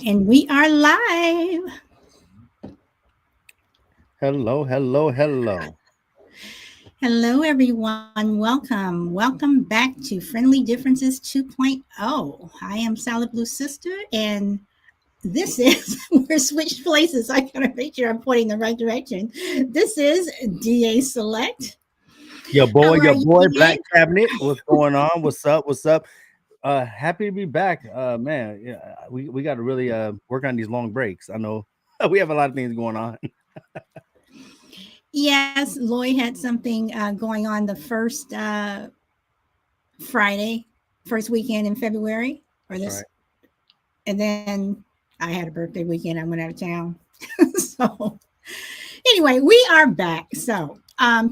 And we are live. Hello, hello, hello. Hello, everyone. Welcome back to Friendly Differences 2.0. I am Solid Blue Sister, and this is, we're switched places. I gotta make sure I'm pointing the right direction. This is DA Select. How are Your you, boy, DA? Black Cabinet. What's going on? What's up? What's up? Happy to be back. Man, yeah, we got to really work on these long breaks. I know we have a lot of things going on. Yes, Lloyd had something going on the first Friday, first weekend in February, or this, Right. and then I had a birthday weekend. I went out of town. So, anyway, we are back. So,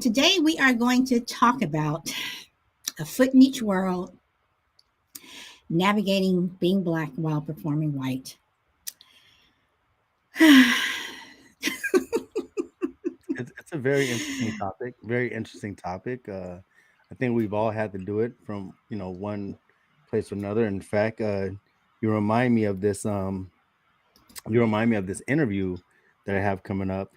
today we are going to talk about a foot in each world, navigating being black while performing white. It's a very interesting topic. Very interesting topic. I think we've all had to do it from one place to another. In fact, you remind me of this. You remind me of this interview that I have coming up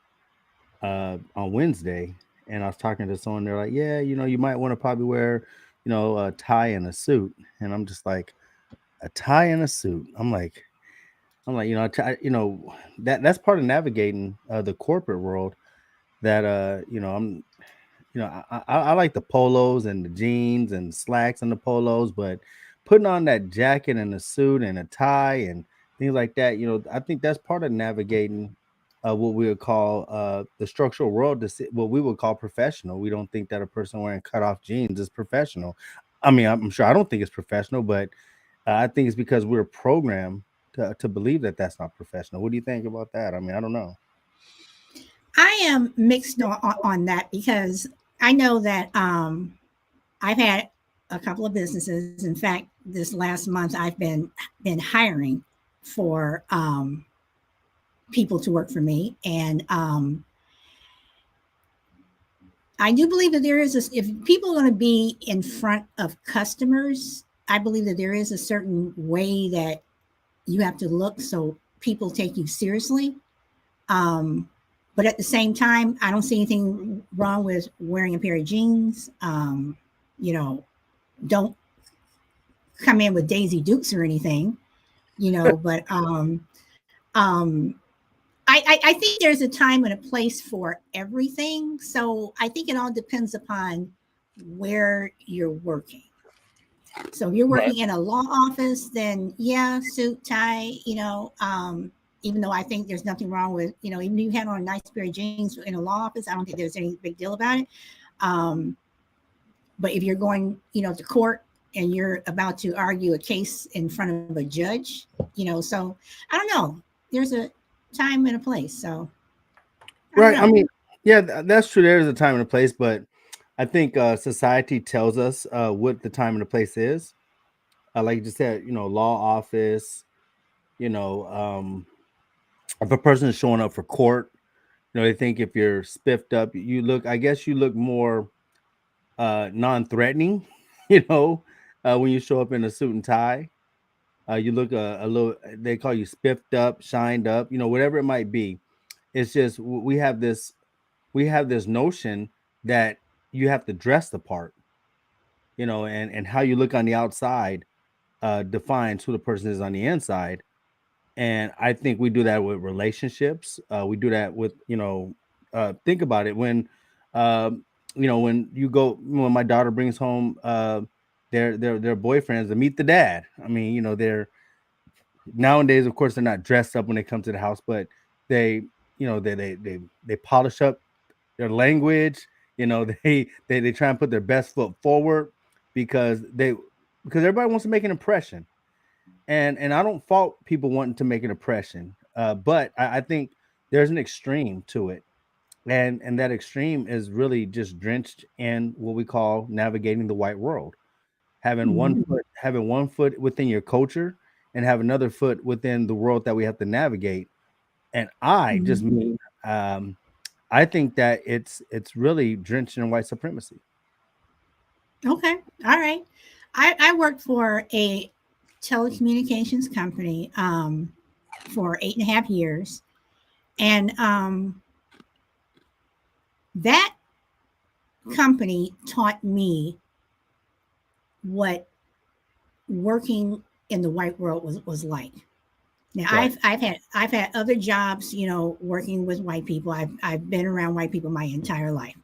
on Wednesday, and I was talking to someone. They're like, "Yeah, you might want to probably wear, a tie and a suit." And I'm just like, "A tie and a suit." I'm like, that's part of navigating the corporate world. That I like the polos and the jeans and slacks and the polos, but putting on that jacket and a suit and a tie and things like that, I think that's part of navigating what we would call the structural world, what we would call professional. We don't think that a person wearing cut off jeans is professional. I mean, I'm sure I don't think it's professional, but I think it's because we're programmed to believe that that's not professional. What do you think about that? I mean, I don't know. I am mixed on that because I know that I've had a couple of businesses. In fact, this last month I've been hiring for people to work for me, and I do believe that there is if people are going to be in front of customers, I believe that there is a certain way that you have to look so people take you seriously. Um, but at the same time, I don't see anything wrong with wearing a pair of jeans. You know, don't come in with Daisy Dukes or anything. But um, I think there's a time and a place for everything. So I think it all depends upon where you're working. So if you're Right. working in a law office, then yeah, suit, tie, even though I think there's nothing wrong with, even if you have on a nice pair of jeans in a law office, I don't think there's any big deal about it. Um, but if you're going, to court and you're about to argue a case in front of a judge, so I don't know. There's a time and a place. So I don't Right. I know. mean, yeah, that's true. There is a time and a place, but I think society tells us what the time and the place is. Like you just said, law office. You know, if a person is showing up for court, they think if you're spiffed up, you look. I guess you look more non-threatening. You know, when you show up in a suit and tie, you look a little. They call you spiffed up, shined up. Whatever it might be. It's just we have this notion that you have to dress the part, and how you look on the outside defines who the person is on the inside. And I think we do that with relationships. We do that with, think about it when you go when my daughter brings home their boyfriends to meet the dad. I mean, they're nowadays, of course, they're not dressed up when they come to the house, but they, they polish up their language. They try and put their best foot forward because everybody wants to make an impression, and I don't fault people wanting to make an impression, but I think there's an extreme to it, and that extreme is really just drenched in what we call navigating the white world, Mhm. having one foot within your culture and have another foot within the world that we have to navigate. And I just Mhm. mean I think that it's really drenched in white supremacy. Okay. All right. I worked for a telecommunications company. for 8.5 years. And that company taught me what working in the white world was like. Now Right. I've had other jobs, you know, working with white people. I've been around white people my entire life.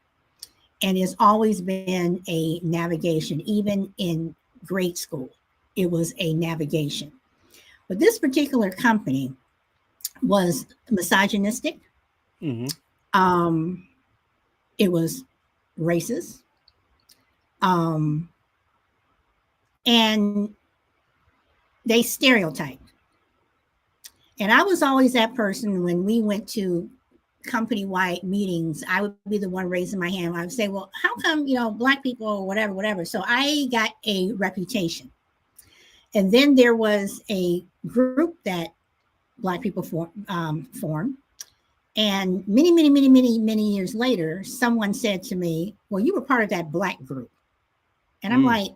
And it's always been a navigation, even in grade school. It was a navigation. But this particular company was misogynistic. Mm-hmm. Um, it was racist. Um, and they stereotyped. And I was always that person when we went to company wide meetings. I would be the one raising my hand. I would say, well, how come, you know, black people or whatever, whatever. So I got a reputation. And then there was a group that black people formed. And many years later, someone said to me, well, you were part of that black group. And I'm Mm. like,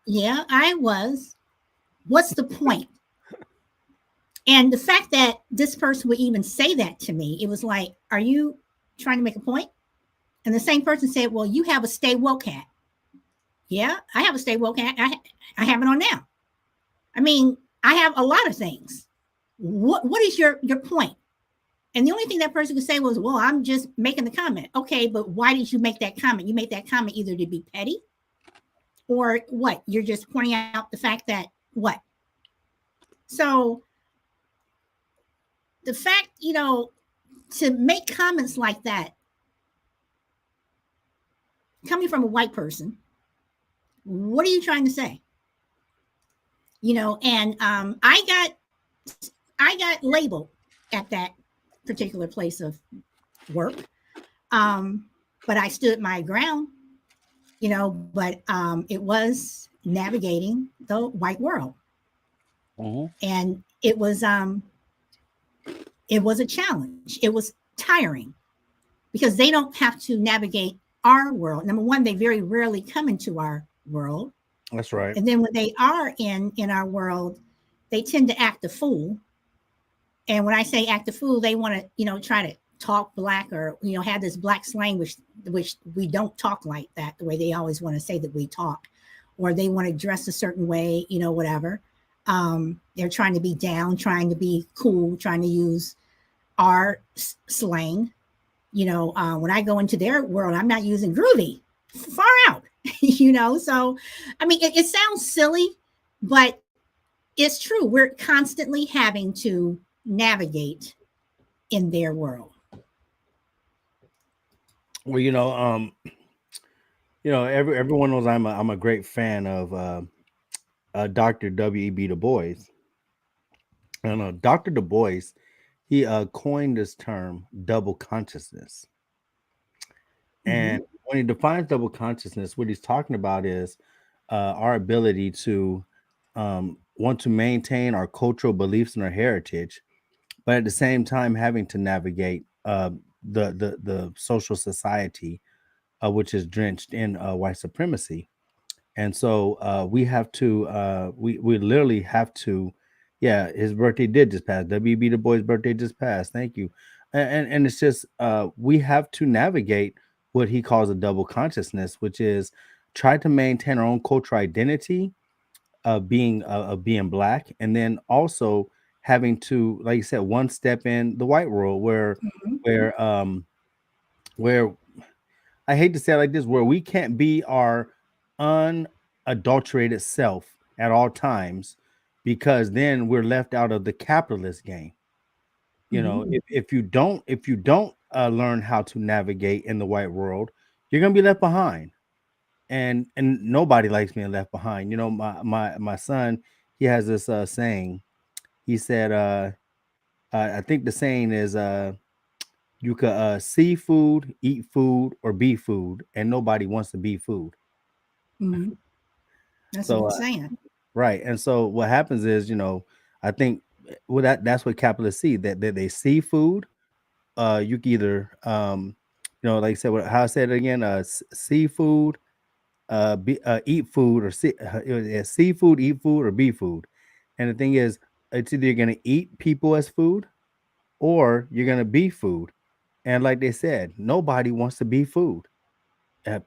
yeah, I was. What's the point? And the fact that this person would even say that to me, it was like, are you trying to make a point? And the same person said, well, you have a stay woke hat. Yeah, I have a stay woke hat. I have it on now. I mean, I have a lot of things. What is your point? And the only thing that person could say was, well, I'm just making the comment. Okay, but why did you make that comment? You made that comment either to be petty or what? You're just pointing out the fact that what? So the fact, you know, to make comments like that coming from a white person, what are you trying to say? You know, and I got labeled at that particular place of work. Um, but I stood my ground, you know, but it was navigating the white world. Mm-hmm. And it was a challenge. It was tiring because they don't have to navigate our world. Number one, they very rarely come into our world. That's right. And then when they are in our world, they tend to act a fool. And when I say act a fool, they want to, you know, try to talk black or, you know, have this black slang, which we don't talk like that, the way they always want to say that we talk, or they want to dress a certain way, you know, whatever. They're trying to be down, trying to be cool, trying to use our slang. You know, when I go into their world, I'm not using groovy, far out, you know. So, I mean, it sounds silly, but it's true. We're constantly having to navigate in their world. Well, everyone knows I'm a great fan of Dr. W.E.B. Du Bois. And Dr. Du Bois, he coined this term double consciousness. Mm-hmm. And when he defines double consciousness, what he's talking about is our ability to want to maintain our cultural beliefs and our heritage, but at the same time having to navigate the social society, which is drenched in white supremacy. And so we have to we literally have to, yeah, his birthday did just pass. WB Du Bois' birthday just passed. Thank you. And it's just we have to navigate what he calls a double consciousness, which is try to maintain our own cultural identity of being black, and then also having to, like you said, one step in the white world Mm-hmm. where where I hate to say it like this, where we can't be our unadulterated self at all times, because then we're left out of the capitalist game. You Mm-hmm. know, if you don't learn how to navigate in the white world, you're gonna be left behind. And nobody likes being left behind. You know, my son, he has this saying. He said, I think the saying is, you could see food, eat food, or be food, and nobody wants to be food. Mm-hmm. That's what So he's saying. right, and so what happens is, I think well that's what capitalists see, that they see food. You can either like I said, how I said it again, see food, eat food, or see food, eat food, or be food. And the thing is, It's either you're gonna eat people as food or you're gonna be food. And like they said, nobody wants to be food.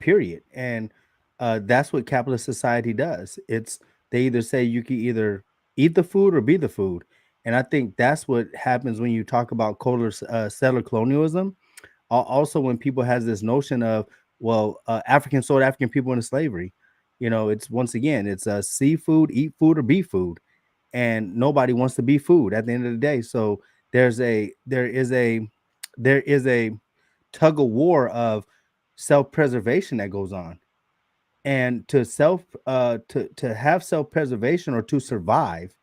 Period. And that's what capitalist society does. It's they either say you can either eat the food or be the food. And I think that's what happens when you talk about settler colonialism. Also, when people has this notion of, well, African sold African people into slavery, it's once again, it's seafood, eat food or be food, and nobody wants to be food at the end of the day. So there is a tug of war of self-preservation that goes on, and to have self-preservation or to survive,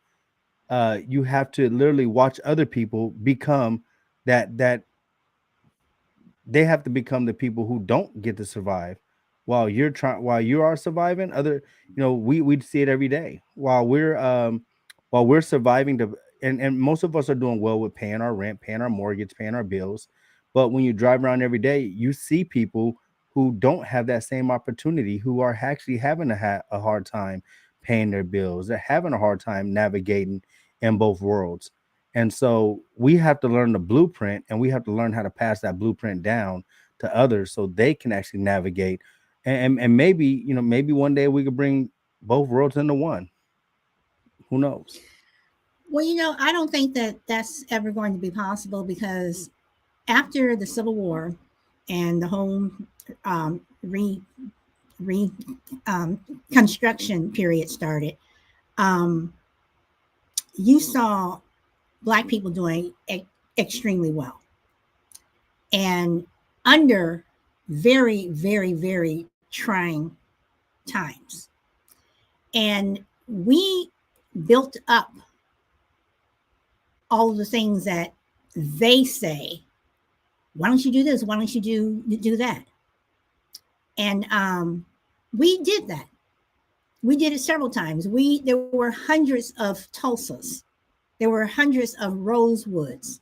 you have to literally watch other people become that they have to become the people who don't get to survive while you are surviving. We see it every day while we're surviving and most of us are doing well with paying our rent, paying our mortgage, paying our bills. But when you drive around every day, you see people who don't have that same opportunity, who are actually having a hard time paying their bills. They're having a hard time navigating in both worlds. And so we have to learn the blueprint, and we have to learn how to pass that blueprint down to others so they can actually navigate. And maybe, maybe one day we could bring both worlds into one. Who knows? Well, I don't think that that's ever going to be possible because after the Civil War and the whole um, re re construction period started, um, you saw Black people doing extremely well, and under very, very, very trying times. And we built up all of the things that they say. Why don't you do this? Why don't you do that? And we did that. We did it several times. There were hundreds of Tulsas. There were hundreds of Rosewoods,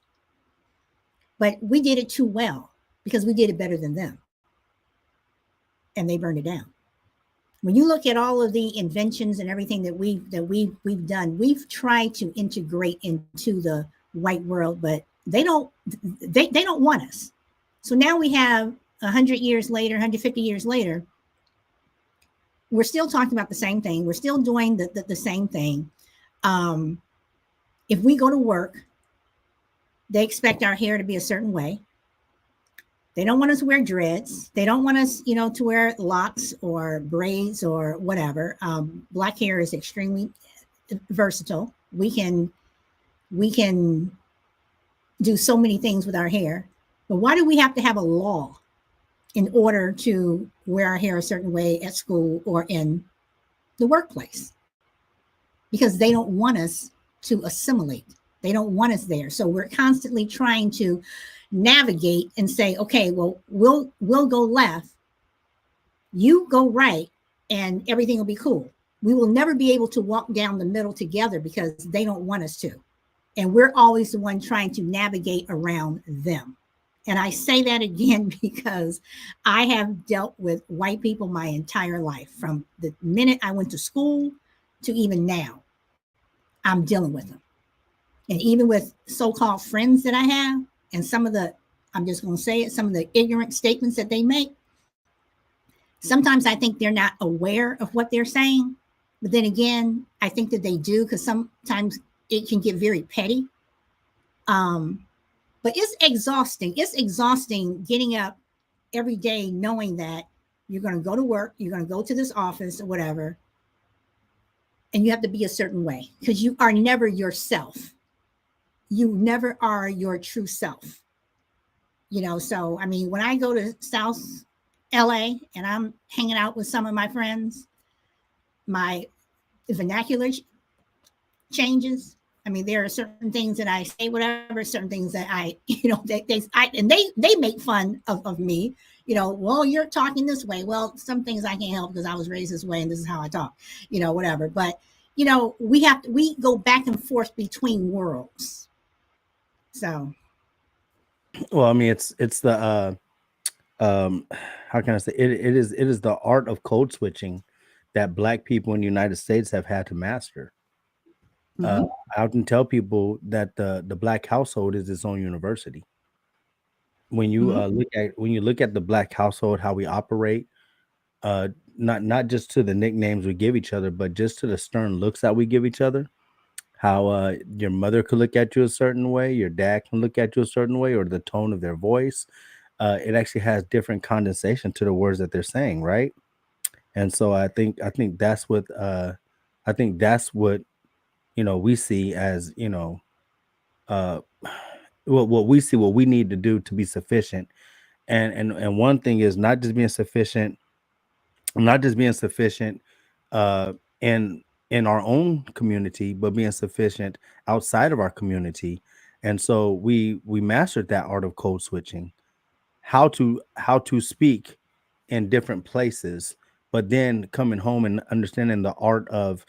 but we did it too well because we did it better than them, and they burned it down. When you look at all of the inventions and everything that we've done, we've tried to integrate into the white world, but they don't want us. So now we have 100 years later, 150 years later, we're still talking about the same thing. We're still doing the same thing. Um, if we go to work, they expect our hair to be a certain way. They don't want us to wear dreads. They don't want us, to wear locks or braids or whatever. Black hair is extremely versatile. We can do so many things with our hair. But why do we have to have a law in order to wear our hair a certain way at school or in the workplace? Because they don't want us to assimilate. They don't want us there. So we're constantly trying to navigate and say, okay, well, we'll go left, you go right, and everything will be cool. We will never be able to walk down the middle together because they don't want us to. And we're always the one trying to navigate around them. And I say that again because I have dealt with white people my entire life. From the minute I went to school to even now, I'm dealing with them. And even with so-called friends that I have, and I'm just going to say it, some of the ignorant statements that they make, sometimes I think they're not aware of what they're saying. But then again, I think that they do, because sometimes it can get very petty. But it's exhausting. It's exhausting getting up every day knowing that you're going to go to work, you're going to go to this office or whatever, and you have to be a certain way because you are never yourself. You never are your true self. So I mean, when I go to South LA and I'm hanging out with some of my friends, my vernacular changes. I mean, there are certain things that I say, whatever, certain things that they make fun of me. Well, you're talking this way. Well, some things I can't help because I was raised this way and this is how I talk. Whatever. But we go back and forth between worlds. So. Well, I mean, it's the um how can I say it is the art of code switching that Black people in the United States have had to master. Uh, Hmm. I often tell people that the black household is its own university. When you Hmm. look at the black household, how we operate, uh, not just to the nicknames we give each other, but just to the stern looks that we give each other. How your mother could look at you a certain way, your dad can look at you a certain way, or the tone of their voice. It actually has different condensation to the words that they're saying, right? And so I think that's what we see as uh what we see, what we need to do to be sufficient. And one thing is not just being sufficient uh in our own community, but being sufficient outside of our community. And so we mastered that art of code switching, how to speak in different places, but then coming home and understanding the art of,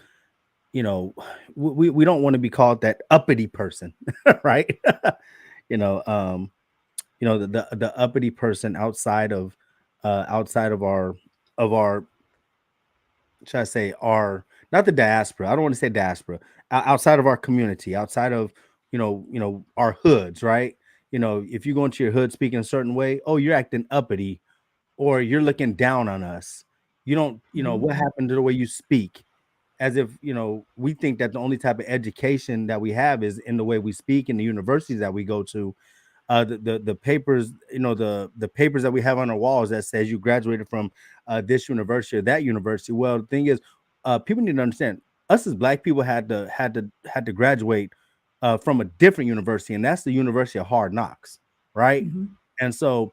you know we don't want to be called that uppity person, right? you know um the uppity person outside of our should I say our not the diaspora. I don't want to say diaspora. Outside of our community, outside of our hoods, right? If you go into your hood speaking a certain way, oh, you're acting uppity, or you're looking down on us. You don't, Hmm. what happened to the way you speak? As if we think that the only type of education that we have is in the way we speak in the universities that we go to. The papers, the papers that we have on our walls that says you graduated from this university or that university. Well, the thing is, people need to understand, us as black people had to graduate from a different university, and that's the University of Hard Knocks, right? Hmm. And so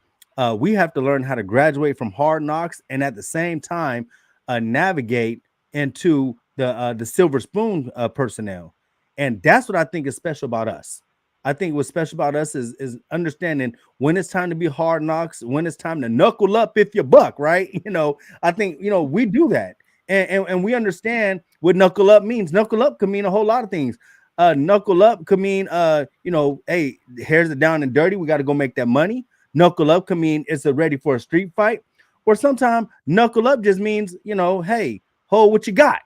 we have to learn how to graduate from hard knocks, and at the same time navigate into the silver spoon personnel. And that's what I think is special about us. I think what's special about us is understanding when it's time to be hard knocks, when it's time to knuckle up if you buck, right? I think we do that, and we understand what knuckle up means. Knuckle up can mean a whole lot of things. Knuckle up could mean hey, hairs are down and dirty. We got to go make that money. Knuckle up can mean it's a ready for a street fight, or sometimes knuckle up just means hey, hold what you got.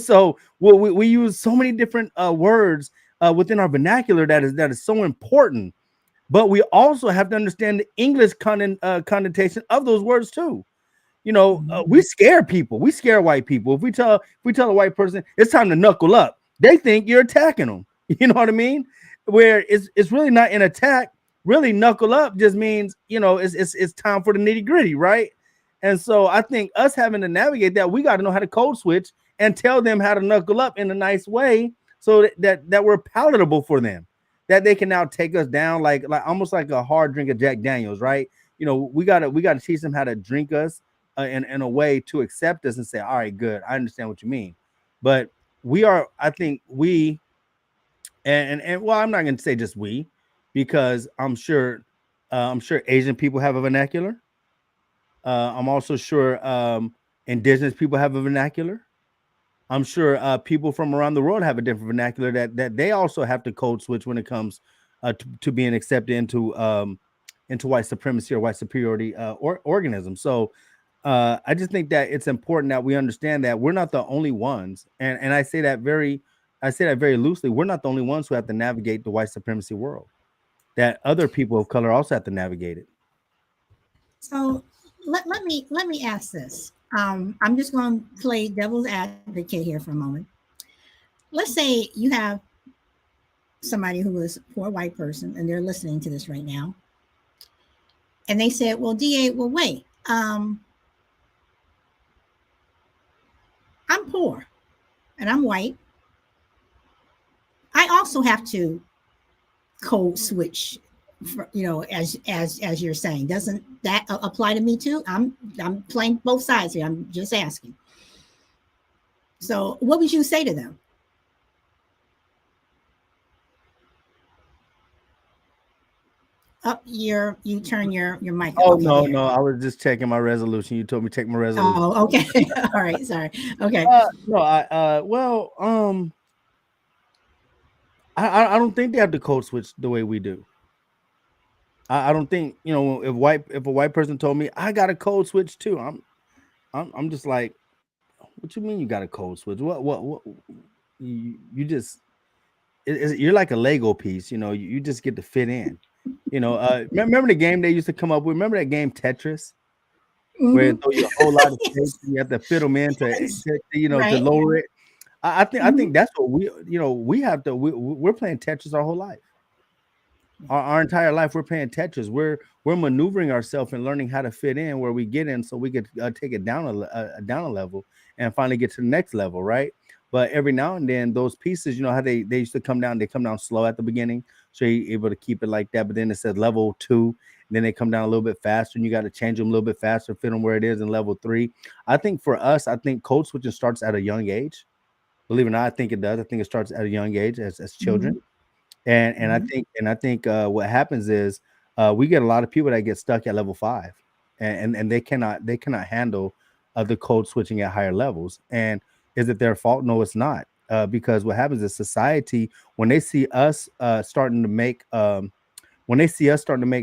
So we use so many different words within our vernacular that is so important. But we also have to understand the English connotation of those words too. Hmm. We scare people. We scare white people. If we tell a white person it's time to knuckle up, they think you're attacking them. You know what I mean? Where it's really not an attack. Really, knuckle up just means it's time for the nitty gritty, right? And so I think us having to navigate that, we got to know how to code switch and tell them how to knuckle up in a nice way, so that we're palatable for them, that they can now take us down like almost like a hard drink of Jack Daniels, right? We gotta teach them how to drink us in a way to accept us and say, all right, good, I understand what you mean. But I think and well, I'm not going to say just we, because I'm sure Asian people have a vernacular. I'm also sure indigenous people have a vernacular. I'm sure people from around the world have a different vernacular that they also have to code switch when it comes to being accepted into white supremacy or white superiority or organism. So I just think that it's important that we understand that we're not the only ones, and I say that very loosely. We're not the only ones who have to navigate the white supremacy world. That other people of color also have to navigate it. So let me ask this. I'm just going to play devil's advocate here for a moment. Let's say you have somebody who is a poor white person and they're listening to this right now, and they said, "Well, DA, well, wait, I'm poor and I'm white. I also have to code switch." As you're saying, doesn't that apply to me too? I'm playing both sides here. I'm just asking. So, what would you say to them? Up you turn your mic. Oh Okay, no, there. no, I was just checking my resolution. You told me to check my resolution. Oh, okay. All right. Sorry. Okay. No, well, I don't think they have to code switch the way we do. I don't think if a white person told me I got a code switch too, I'm just like, what you mean you got a code switch? What you just you're like a Lego piece. You just get to fit in. Remember the game they used to come up with? Remember that game Tetris, where it Hmm. throw you a whole lot of shapes and you have to fit them in Yes. to Right. lower it. I think Hmm. that's what we have to. We're playing Tetris our whole life. Our entire life we're playing Tetris. We're maneuvering ourselves and learning how to fit in where we get in, so we could take it down down a level and finally get to the next level, right? But every now and then, those pieces, how they used to come down. They come down slow at the beginning, so you're able to keep it like that. But then it says level 2, and then they come down a little bit faster, and you got to change them a little bit faster, fit them where it is in level 3. I think for us, I think code switching starts at a young age. Believe it or not, I think it does. I think it starts at a young age as children. Hmm. And I think what happens is we get a lot of people that get stuck at level 5, and they cannot handle the code switching at higher levels. And is it their fault? No, it's not. Because what happens is society, when they see us starting to make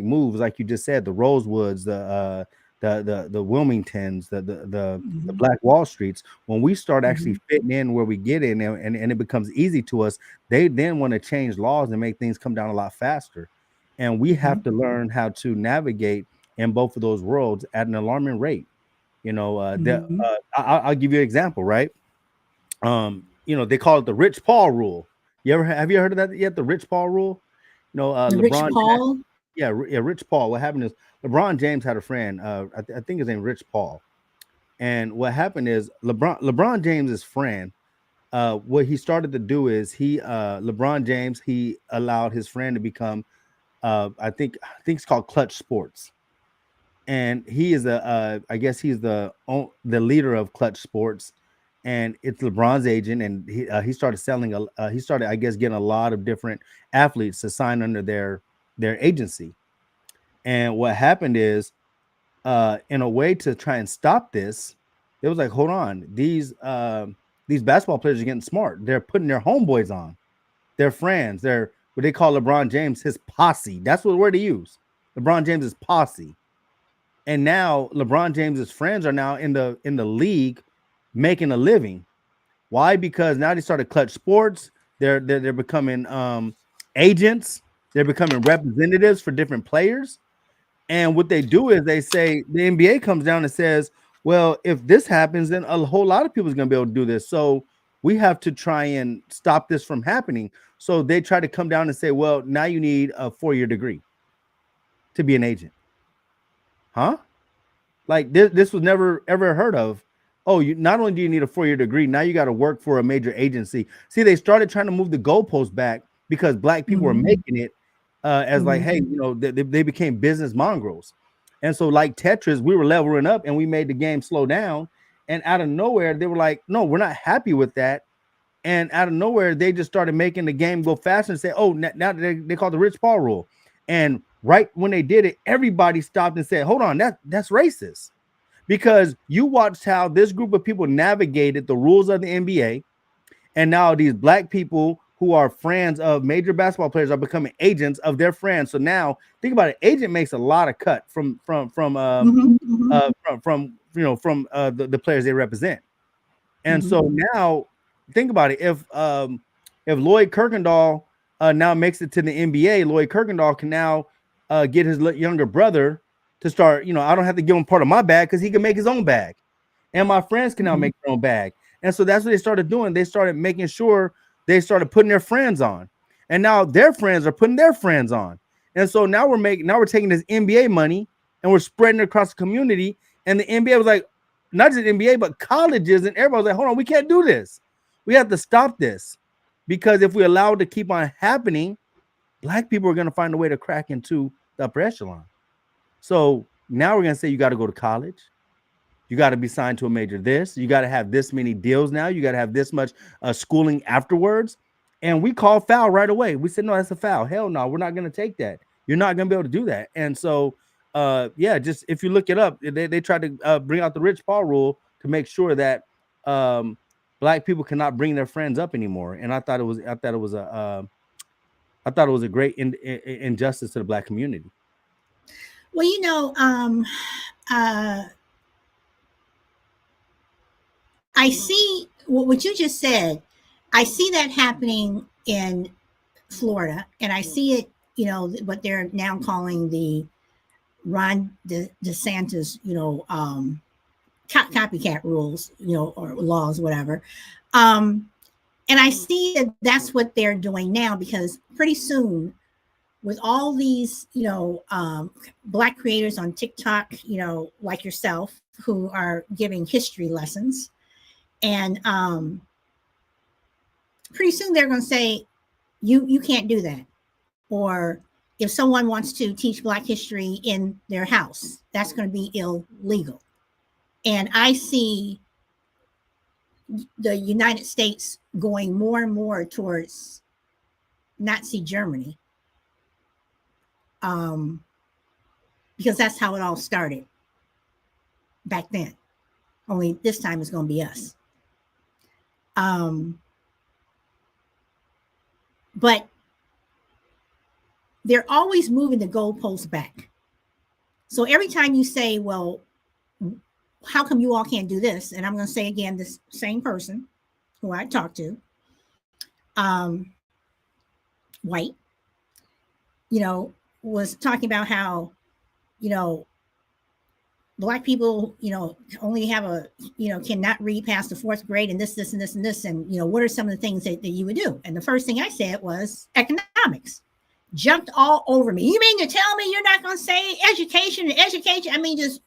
moves, like you just said, the Rosewoods, the Wilmingtons, the Hmm. Black Wall Streets, when we start actually Hmm. fitting in where we get in, and it becomes easy to us, they then want to change laws and make things come down a lot faster. And we have to learn how to navigate in both of those worlds at an alarming rate. Hmm. I'll give you an example, right? They call it the Rich Paul rule. Have you heard of that yet? The Rich Paul rule. The Rich LeBron. Paul. Yeah, yeah, Rich Paul. What happened is LeBron James had a friend. I think his name Rich Paul. And what happened is LeBron James's friend. What he started to do is LeBron James, he allowed his friend to become. I think it's called Clutch Sports, and he is I guess he's the leader of Clutch Sports, and it's LeBron's agent, and he started he started, I guess, getting a lot of different athletes to sign under their agency. And what happened is, in a way to try and stop this, it was like, hold on, these basketball players are getting smart. They're putting their homeboys on, their friends, their what they call LeBron James, his posse. That's what word they use. LeBron James's posse. And now LeBron James's friends are now in the league making a living. Why? Because now they started Clutch Sports. They're becoming agents. They're becoming representatives for different players. And what they do is they say the NBA comes down and says, well, if this happens, then a whole lot of people is going to be able to do this. So we have to try and stop this from happening. So they try to come down and say, well, now you need a 4-year degree to be an agent. Huh? Like this was never ever heard of. Oh, you not only do you need a 4-year degree, now you got to work for a major agency. See, they started trying to move the goalposts back because black people were Hmm. making it as like, Hmm. hey, they became business mongrels. And so, like Tetris, we were leveling up and we made the game slow down. And out of nowhere, they were like, no, we're not happy with that. And out of nowhere, they just started making the game go faster and say, oh, now they call it the Rich Paul rule. And right when they did it, everybody stopped and said, hold on, that's racist. Because you watched how this group of people navigated the rules of the NBA, and now these black people who are friends of major basketball players are becoming agents of their friends. So now think about it, agent makes a lot of cut Hmm. Hmm. from the players they represent. And Hmm. so now think about it. If Lloyd Kirkendall now makes it to the NBA, Lloyd Kirkendall can now get his younger brother to start. I don't have to give him part of my bag because he can make his own bag, and my friends can now Hmm. make their own bag. And so that's what they started doing. They started making sure they started putting their friends on, and now their friends are putting their friends on. And so now we're taking this NBA money and we're spreading it across the community. And the NBA was like, not just NBA, but colleges and everybody was like, hold on, we can't do this. We have to stop this because if we allow it to keep on happening, black people are going to find a way to crack into the upper echelon. So now we're going to say you got to go to college. You got to be signed to a major this. You got to have this many deals now. You got to have this much schooling afterwards. And we call foul right away. We said, no, that's a foul. Hell no, we're not going to take that. You're not going to be able to do that. And so, yeah, just if you look it up, they tried to bring out the Rich Paul rule to make sure that black people cannot bring their friends up anymore. And I thought it was a great injustice to the black community. Well, uh, I see what you just said. I see that happening in Florida, and I see it, what they're now calling the Ron DeSantis, copycat rules, or laws, whatever. And I see that that's what they're doing now, because pretty soon, with all these, Black creators on TikTok, like yourself, who are giving history lessons, and pretty soon they're going to say, you can't do that. Or if someone wants to teach Black history in their house, that's going to be illegal. And I see the United States going more and more towards Nazi Germany, because that's how it all started back then. Only this time it's going to be us. But they're always moving the goalposts back. So every time you say, well, how come you all can't do this? And I'm going to say again, this same person who I talked to, white, was talking about how, Black people, only have cannot read past the fourth grade, and this, and this, and this. And, what are some of the things that you would do? And the first thing I said was economics. Jumped all over me. You mean to tell me you're not going to say education and education? I mean, just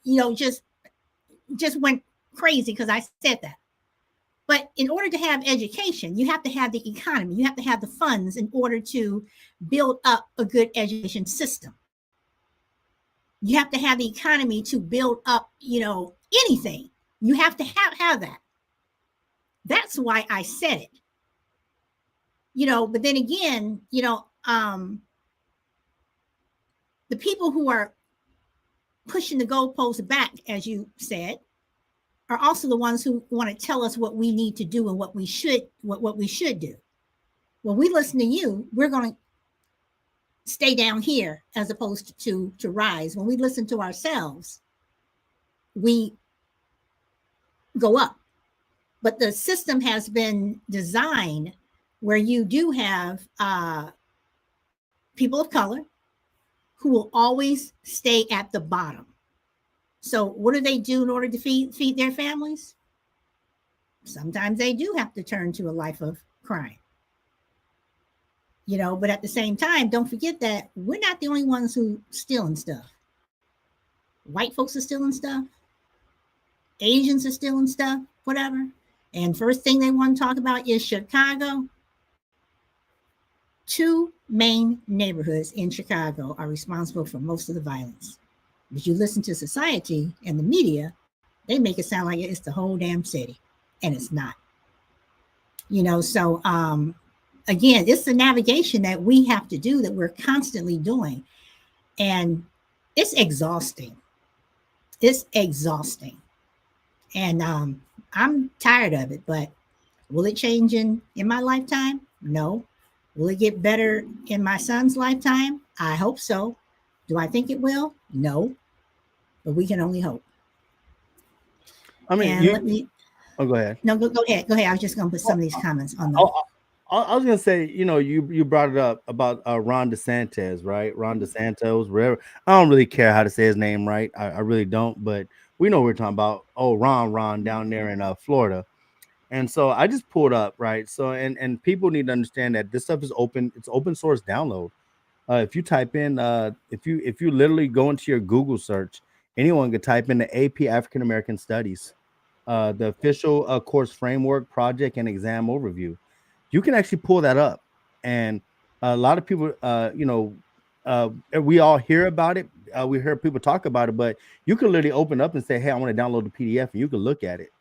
went crazy because I said that. But in order to have education, you have to have the economy. You have to have the funds in order to build up a good education system. You have to have the economy to build up, anything. You have to have that. That's why I said it. But then again, the people who are pushing the goalposts back, as you said, are also the ones who want to tell us what we need to do and what we should do. When we listen to you, we're going to stay down here as opposed to rise. When we listen to ourselves, we go up. But the system has been designed where you do have people of color who will always stay at the bottom. So what do they do in order to feed their families? Sometimes they do have to turn to a life of crime. But at the same time, don't forget that we're not the only ones who stealing stuff. White folks are stealing stuff. Asians are stealing stuff, whatever. And first thing they want to talk about is Chicago. 2 main neighborhoods in Chicago are responsible for most of the violence. But you listen to society and the media, they make it sound like it's the whole damn city. And it's not. So again, it's the navigation that we have to do, that we're constantly doing. And it's exhausting. It's exhausting. And I'm tired of it, but will it change in my lifetime? No. Will it get better in my son's lifetime? I hope so. Do I think it will? No. But we can only hope. I mean, go ahead. No, go ahead. Go ahead. I was just going to put some of these comments on the. I was gonna say, you brought it up about Ron DeSantis, right? Ron DeSantis, whatever. I don't really care how to say his name, right? I really don't, but we know what we're talking about. Oh, Ron down there in Florida. And so I just pulled up, right? So and people need to understand that this stuff is open. It's open source download. If you type in, if you literally go into your Google search, anyone could type in the AP African American Studies, the official course framework, project, and exam overview. You can actually pull that up, and a lot of people, we all hear about it. We hear people talk about it, but you can literally open up and say, "Hey, I want to download the PDF," and you can look at it,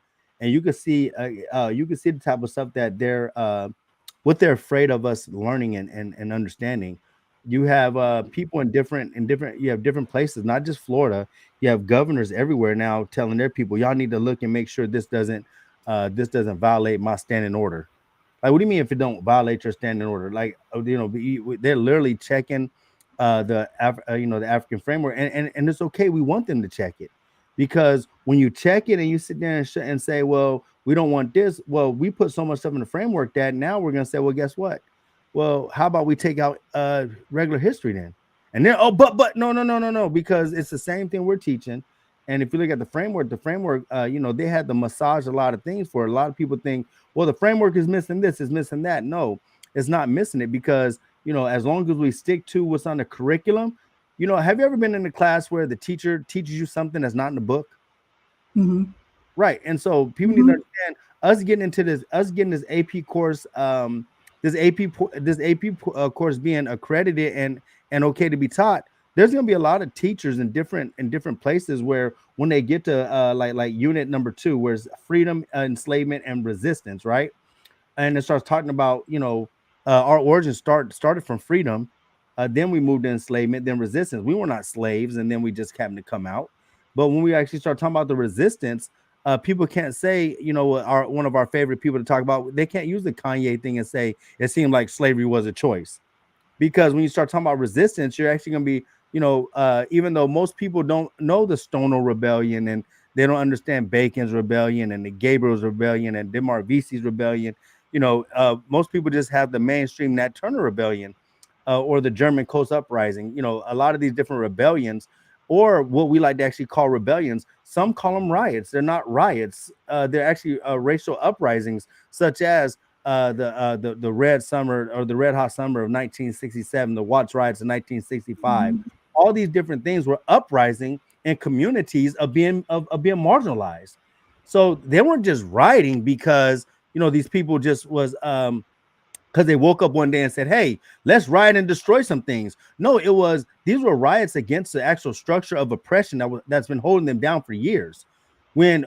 and you can see the type of stuff that what they're afraid of us learning and understanding. You have people in different. You have different places, not just Florida. You have governors everywhere now telling their people, "Y'all need to look and make sure this doesn't violate my standing order." Like, what do you mean if it don't violate your standing order? Like, they're literally checking the African framework, and it's okay. We want them to check it, because when you check it and you sit there and say, well, we don't want this. Well, we put so much stuff in the framework that now we're going to say, well, guess what? Well, how about we take out regular history then? And then but no, because it's the same thing we're teaching. And if you look at the framework, they had to massage a lot of things for it. A lot of people think, well, the framework is missing this, is missing that. No, it's not missing it because as long as we stick to what's on the curriculum, have you ever been in a class where the teacher teaches you something that's not in the book? Mm-hmm. Right. And so people need to Mm-hmm. understand us getting this AP course, this AP course being accredited and okay to be taught. There's going to be a lot of teachers in different places where when they get to like unit number 2, where it's freedom, enslavement, and resistance, right? And it starts talking about our origin started from freedom, then we moved to enslavement, then resistance. We were not slaves, and then we just happened to come out. But when we actually start talking about the resistance, people can't say, our one of our favorite people to talk about, they can't use the Kanye thing and say it seemed like slavery was a choice, because when you start talking about resistance, you're actually going to be, even though most people don't know the Stoner Rebellion, and they don't understand Bacon's Rebellion and the Gabriel's Rebellion and Demar Vesey's Rebellion, most people just have the mainstream Nat Turner Rebellion, or the German Coast Uprising. A lot of these different rebellions, or what we like to actually call rebellions. Some call them riots. They're not riots. They're actually racial uprisings, such as the Red Summer, or the Red Hot Summer of 1967, the Watts riots in 1965. Mm-hmm. All these different things were uprising in communities of being marginalized. So they weren't just rioting because these people just was because they woke up one day and said, "Hey, let's riot and destroy some things." No, these were riots against the actual structure of oppression that's been holding them down for years. When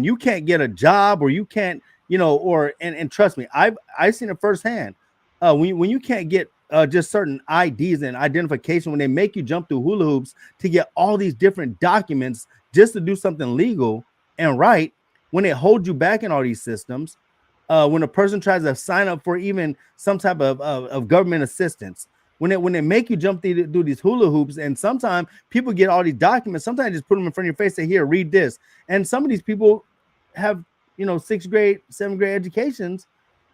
you can't get a job, or you can't, and trust me, I've seen it firsthand. When you can't get just certain IDs and identification, when they make you jump through hula hoops to get all these different documents just to do something legal and right, when they hold you back in all these systems, when a person tries to sign up for even some type of government assistance, when they make you jump through these hula hoops, and sometimes people get all these documents, sometimes just put them in front of your face, say, "Here, read this." And some of these people have 6th grade, 7th grade educations,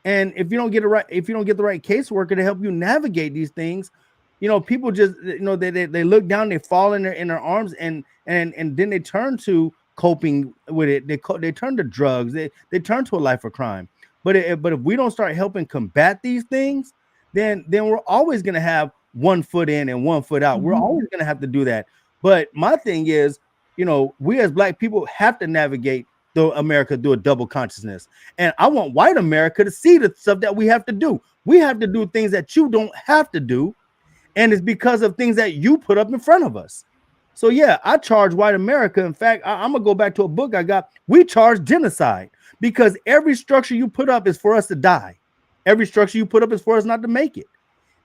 and if you don't get the right caseworker to help you navigate these things, people just they look down, they fall in their arms, and then they turn to coping with it. They turn to drugs. They turn to a life of crime. But if we don't start helping combat these things, then we're always going to have one foot in and one foot out. We're Mm-hmm. always going to have to do that. But my thing is, we as Black people have to navigate the America through a double consciousness. And I want white America to see the stuff that we have to do. We have to do things that you don't have to do. And it's because of things that you put up in front of us. So yeah, I charge white America. In fact, I'm gonna go back to a book I got. We charge genocide, because every structure you put up is for us to die. Every structure you put up is for us not to make it.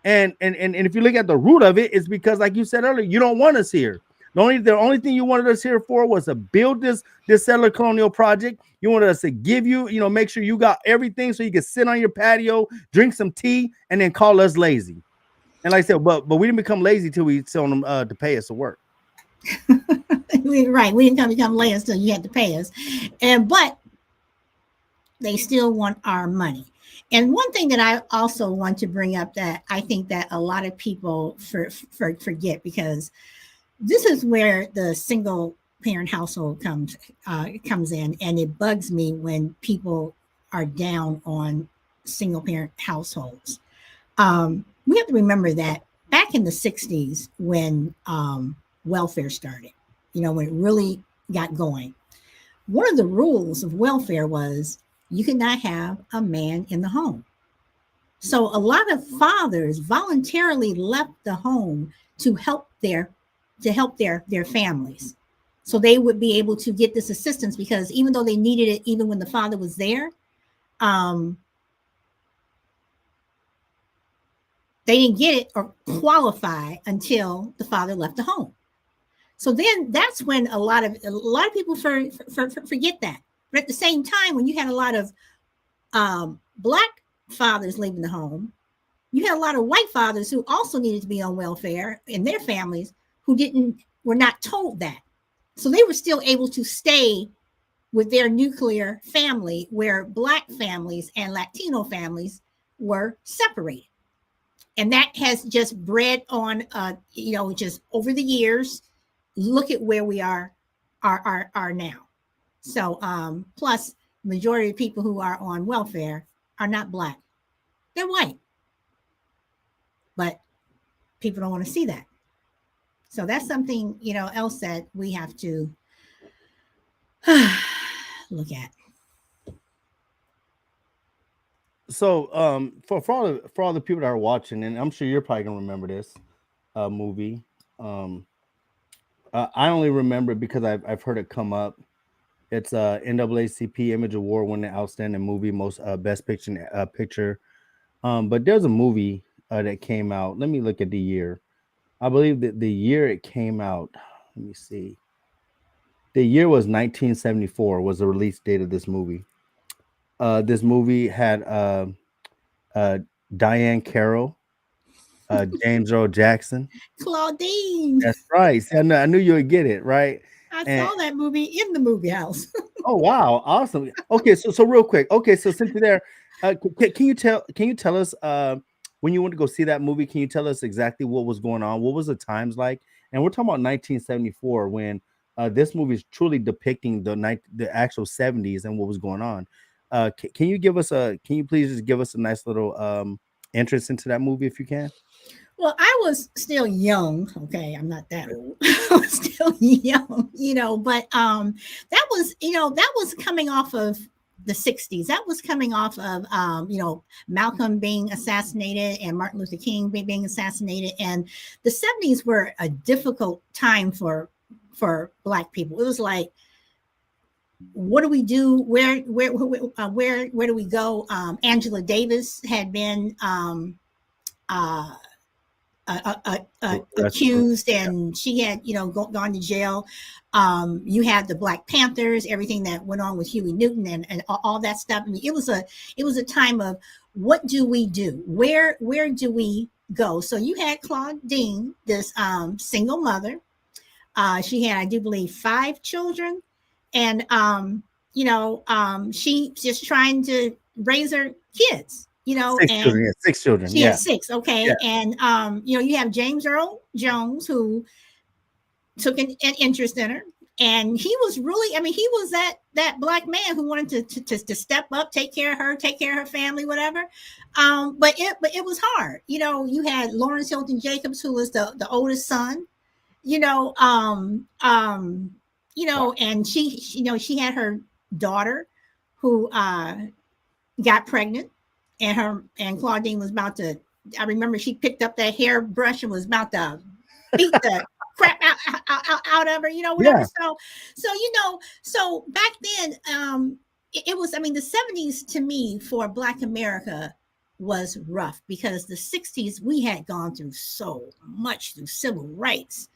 And if you look at the root of it, it's because, like you said earlier, you don't want us here. The only thing you wanted us here for was to build this settler colonial project. You wanted us to give you, make sure you got everything so you can sit on your patio, drink some tea, and then call us lazy. And like I said, but we didn't become lazy till we told them to pay us to work. Right. We didn't become layers, so you had to pay us. But they still want our money. And one thing that I also want to bring up that I think that a lot of people forget, because this is where the single parent household comes in, and it bugs me when people are down on single parent households. We have to remember that back in the 60s, when welfare started, when it really got going, one of the rules of welfare was you could not have a man in the home. So a lot of fathers voluntarily left the home to help their families. So they would be able to get this assistance, because even though they needed it, even when the father was there, um, they didn't get it or qualify until the father left the home. So then that's when a lot of people forget that. But at the same time, when you had a lot of Black fathers leaving the home, you had a lot of white fathers who also needed to be on welfare in their families, were not told that. So they were still able to stay with their nuclear family, where Black families and Latino families were separated. And that has just bred on, just over the years. Look at where we are now. So, plus, majority of people who are on welfare are not black; they're white. But people don't want to see that. So that's something else that we have to look at. So for all the people that are watching, and I'm sure you're probably gonna remember this movie. Um, I only remember it because I've heard it come up. It's NAACP Image Award winning outstanding movie, most best picture. But there's a movie that came out. Let me look at the year. I believe that the year it came out. Let me see. The year was 1974. Was the release date of this movie. This movie had uh, Diane Carroll, James Earl Jackson. Claudine. That's right. See, I knew you would get it right. I And saw that movie in the movie house. oh wow, awesome. Okay, so real quick. Okay, so since you're there, can you tell us when you went to go see that movie? Can you tell us exactly what was going on? What was the times like? And we're talking about 1974 when this movie is truly depicting the actual 70s and what was going on. Can you give us a? Can you please just give us a nice little entrance into that movie if you can? Well, I was still young. Okay, I'm not that old. I was still young, but that was coming off of the 60s. That was coming off of Malcolm being assassinated and Martin Luther King being assassinated, and the 70s were a difficult time for black people. It was like, what do we do? Where do we go? Angela Davis had been uh accused, and she had gone to jail. You had the Black Panthers, everything that went on with Huey Newton, and all that stuff. I mean, it was a time of, what do we do? Where do we go? So you had Claudine, this single mother. She had, I do believe, 5 children, and she just trying to raise her kids, Six children. and Yeah, 6 children. she Yeah, had 6. yeah. Okay. And you have James Earl Jones, who took an interest in her. And he was really, I mean, he was that black man who wanted to step up, take care of her, take care of her family, whatever. But it was hard. You had Lawrence Hilton Jacobs, who was the oldest son, you know, and she had her daughter who got pregnant, and Claudine was about to. I remember she picked up that hairbrush and was about to beat the crap out of her, whatever. Yeah, So back then, it was. I mean, the 70s to me for Black America was rough, because the 60s we had gone through so much through civil rights,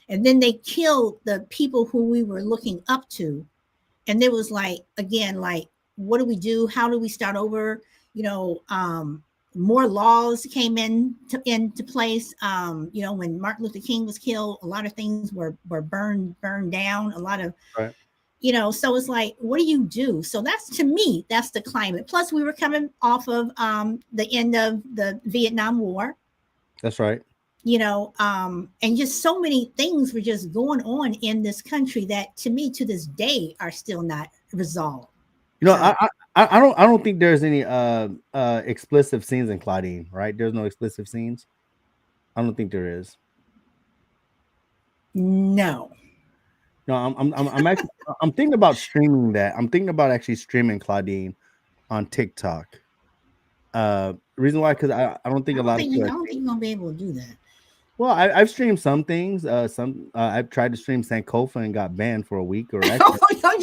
and then they killed the people who we were looking up to, and there was like, again, like, what do we do? How do we start over? More laws came into place. When Martin Luther King was killed, a lot of things were burned down. A lot of, right. So it's like, what do you do? So that's, to me, that's the climate. Plus, we were coming off of the end of the Vietnam War. That's right. And just so many things were just going on in this country that, to me, to this day, are still not resolved. You know, So I don't think there's any explicit scenes in Claudine, right? There's no explicit scenes. I don't think there is. no. No, I'm actually I'm thinking about streaming that. I'm thinking about actually streaming Claudine on TikTok. Reason why, because I don't think a lot of I people. don't think you're gonna be able to do that. Well, I've streamed some things. I've tried to stream Sankofa and got banned for a week. Or actually,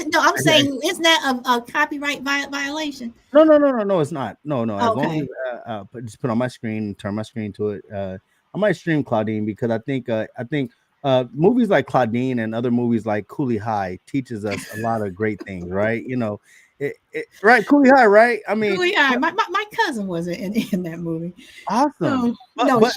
No, I'm saying, isn't that a copyright violation? no, it's not. No. As long Okay. as just put on my screen, turn my screen to it. I might stream Claudine because I think movies like Claudine and other movies like Coolie High teaches us a lot of great things, right? Right, Coolie High, right? I mean, Really, my cousin was in that movie. awesome. No, But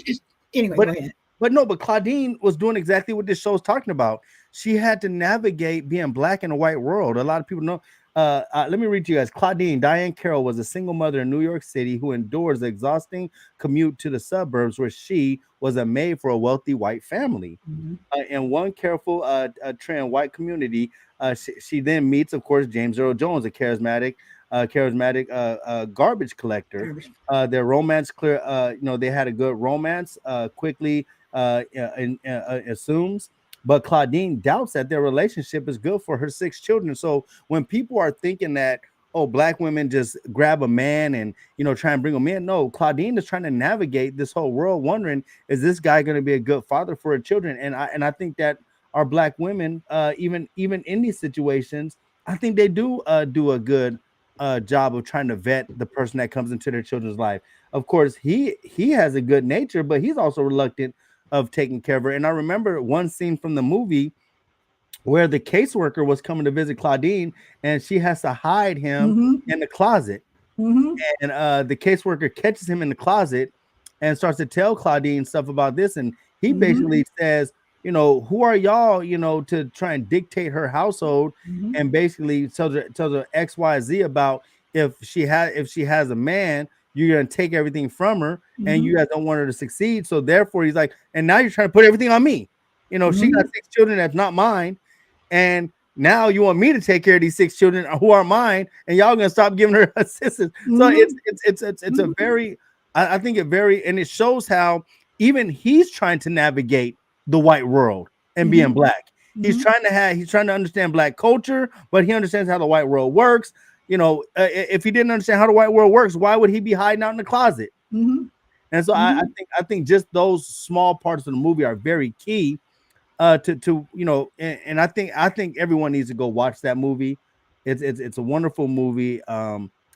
anyway, but go ahead. But no, but Claudine was doing exactly what this show is talking about. She had to navigate being black in a white world. A lot of people know Let me read to you guys. Claudine Diane Carroll was a single mother in New York City who endures the exhausting commute to the suburbs where she was a maid for a wealthy white family. Mhm. In one careful trend white community, she then meets, of course, James Earl Jones, a charismatic garbage collector. Garbage. Their romance clear, they had a good romance. Quickly assumes, but Claudine doubts that their relationship is good for her six children. So when people are thinking that, oh, black women just grab a man and try and bring him in, no, Claudine is trying to navigate this whole world, wondering, is this guy going to be a good father for her children? And I think that our black women, even in these situations, I think they do a good job of trying to vet the person that comes into their children's life. Of course, he has a good nature, but he's also reluctant of taking care of her. And I remember one scene from the movie where the caseworker was coming to visit Claudine, and she has to hide him Mhm. in the closet. Mhm. And the caseworker catches him in the closet and starts to tell Claudine stuff about this. And he Mhm. basically says, who are y'all, to try and dictate her household, Mhm. and basically tells her XYZ about if she has a man, you're gonna take everything from her, and Mhm. you guys don't want her to succeed. So therefore, he's like, and now you're trying to put everything on me. She got Mhm. six children that's not mine, and now you want me to take care of these six children who are mine, and y'all gonna stop giving her assistance. So it's Mhm. it's it's it's a Mhm. very, I think it very, and it shows how even he's trying to navigate the white world and being Mhm. black. Mhm. He's trying to understand black culture, but he understands how the white world works. If he didn't understand how the white world works, why would he be hiding out in the closet? Mhm. And so I Mhm. think just those small parts of the movie are very key to and I think everyone needs to go watch that movie. It's a wonderful movie.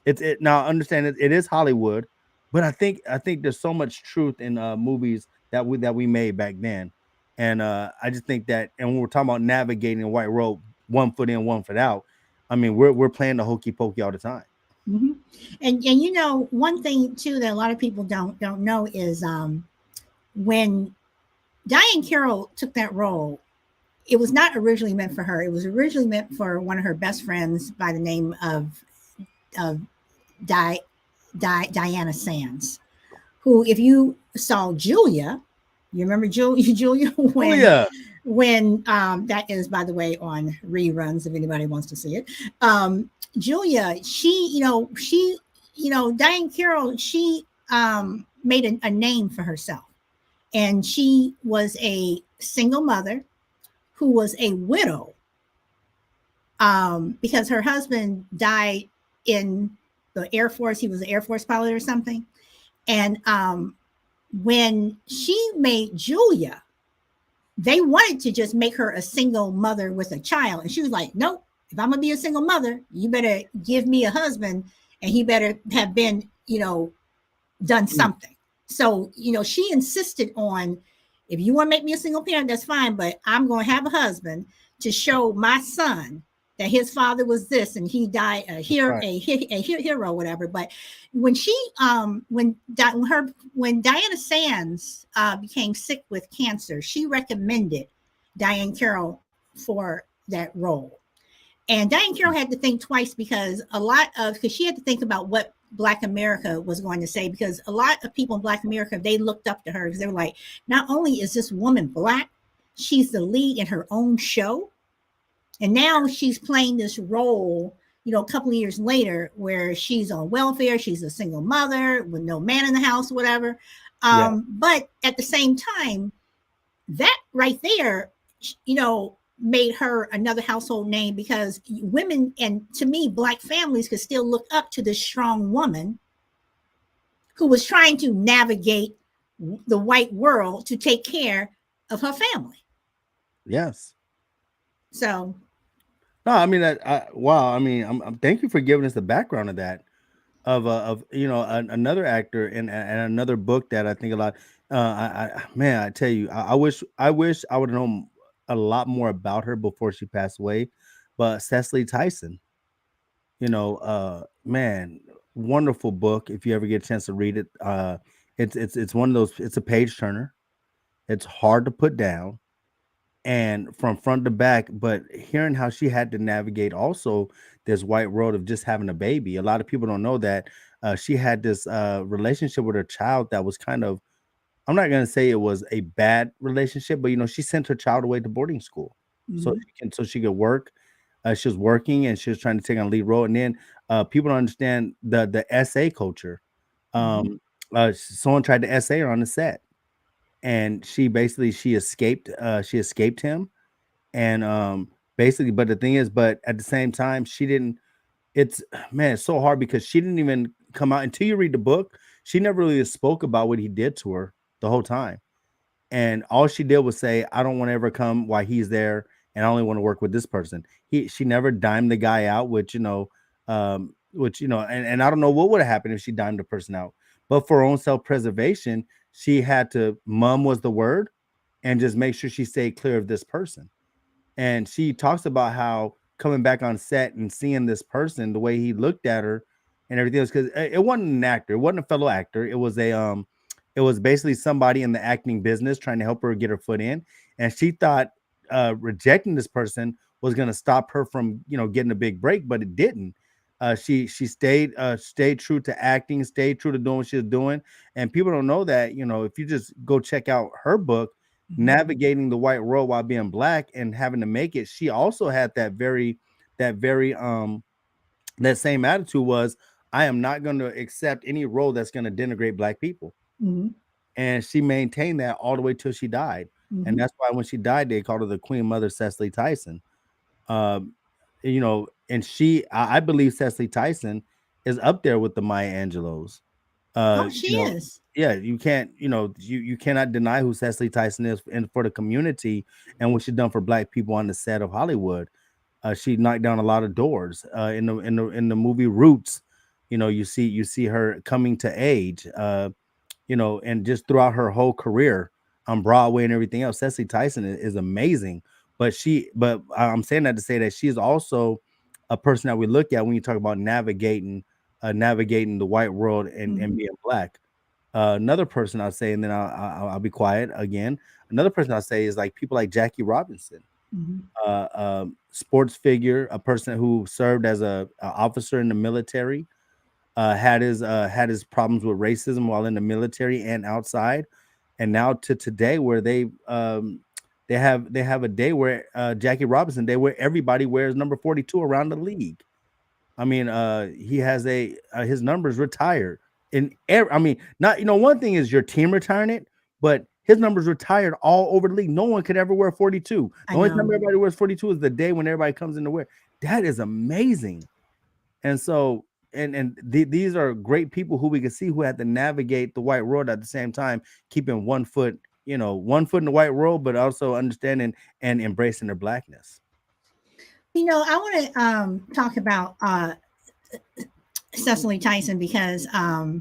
It now understand it is Hollywood, but I think there's so much truth in movies that we made back then. And I just think that, and when we're talking about navigating the white road, one foot in, one foot out, I mean, we're playing the hokey pokey all the time. Mhm. And one thing too that a lot of people don't know is when Diane Carroll took that role, it was not originally meant for her. It was originally meant for one of her best friends by the name of Di, Diana Sands, who, if you saw Julia, you remember Julia, Julia Oh yeah, when that is, by the way, on reruns if anybody wants to see it. Julia, Diane Carroll, she made a name for herself, and she was a single mother who was a widow because her husband died in the Air Force. He was an Air Force pilot or something. And when she made Julia, they wanted to just make her a single mother with a child. And she was like, nope, if I'm going to be a single mother, you better give me a husband, and he better have been, done something. So, she insisted on, if you want to make me a single parent, that's fine, but I'm going to have a husband to show my son that his father was this and he died a that's hero, right. a hero, whatever. But when she, when Diana Sands became sick with cancer, she recommended Diane Carroll for that role. And Diane Carroll had to think twice because she had to think about what Black America was going to say, because a lot of people in Black America, they looked up to her because they were like, not only is this woman Black, she's the lead in her own show. And now she's playing this role, a couple of years later, where she's on welfare, she's a single mother with no man in the house, whatever. Yeah. But at the same time, that right there, made her another household name, because women, and to me, Black families could still look up to this strong woman who was trying to navigate the white world to take care of her family. Yes. So, No, I mean wow. I mean, thank you for giving us the background of that, of another actor and another book that I think a lot. Man, I tell you, I wish I would have known a lot more about her before she passed away. But Cecily Tyson, man, wonderful book. If you ever get a chance to read it, it's one of those. It's a page turner. It's hard to put down. and from front to back. But hearing how she had to navigate also this white road of just having a baby, a lot of people don't know that she had this relationship with her child that was kind of, I'm not gonna say it was a bad relationship, but she sent her child away to boarding school Mm-hmm. so she could work. She was working and she was trying to take on a lead role. And then people don't understand the SA culture. Mm-hmm. Someone tried to SA her on the set, and she escaped him, and basically, but the thing is, but at the same time, she didn't. It's man, it's so hard because she didn't even come out until you read the book. She never really spoke about what he did to her the whole time, and all she did was say, "I don't want to ever come while he's there, and I only want to work with this person." She never dimed the guy out, and I don't know what would have happened if she dimed the person out. But for her own self preservation, she had to. Mum was the word, and just make sure she stayed clear of this person. And she talks about how coming back on set and seeing this person, the way he looked at her and everything else, because it wasn't an actor, it wasn't a fellow actor, it was basically somebody in the acting business trying to help her get her foot in. And she thought rejecting this person was going to stop her from getting a big break, but it didn't. She stayed true to acting, stayed true to doing what she was doing. And people don't know that, if you just go check out her book, Mm-hmm. navigating the white road while being black and having to make it, she also had that very that same attitude was, I am not going to accept any role that's going to denigrate black people. Mm-hmm. And she maintained that all the way till she died. And Mm-hmm. that's why when she died, they called her the Queen Mother Cecily Tyson. um and I believe Cecily Tyson is up there with the Maya Angelos. Oh, she You know, is. yeah, you can't, you cannot deny who Cecily Tyson is and for the community and what she's done for black people on the set of Hollywood. She knocked down a lot of doors. In the movie Roots, you see her coming to age. And just throughout her whole career on Broadway and everything else, Cecily Tyson is amazing. But I'm saying that to say that she's also a person that we look at when you talk about navigating the white world and Mm-hmm. being black. Another person I'll say, and then I'll be quiet again. Another person I'll say is like people like Jackie Robinson, Mm-hmm. sports figure, a person who served as a officer in the military, had his problems with racism while in the military and outside, and now to today where they have a day where Jackie Robinson Day where everybody wears number 42 around the league. I mean, he has his numbers retired I mean, not one thing is your team retiring it, but his numbers retired all over the league. No one could ever wear 42. I The only time know. everybody wears 42 is the day when everybody comes in to wear. That is amazing. And so, these are great people who we can see who had to navigate the white road at the same time, keeping one foot in the white road, but also understanding and embracing their blackness. I want to talk about Cecily Tyson because a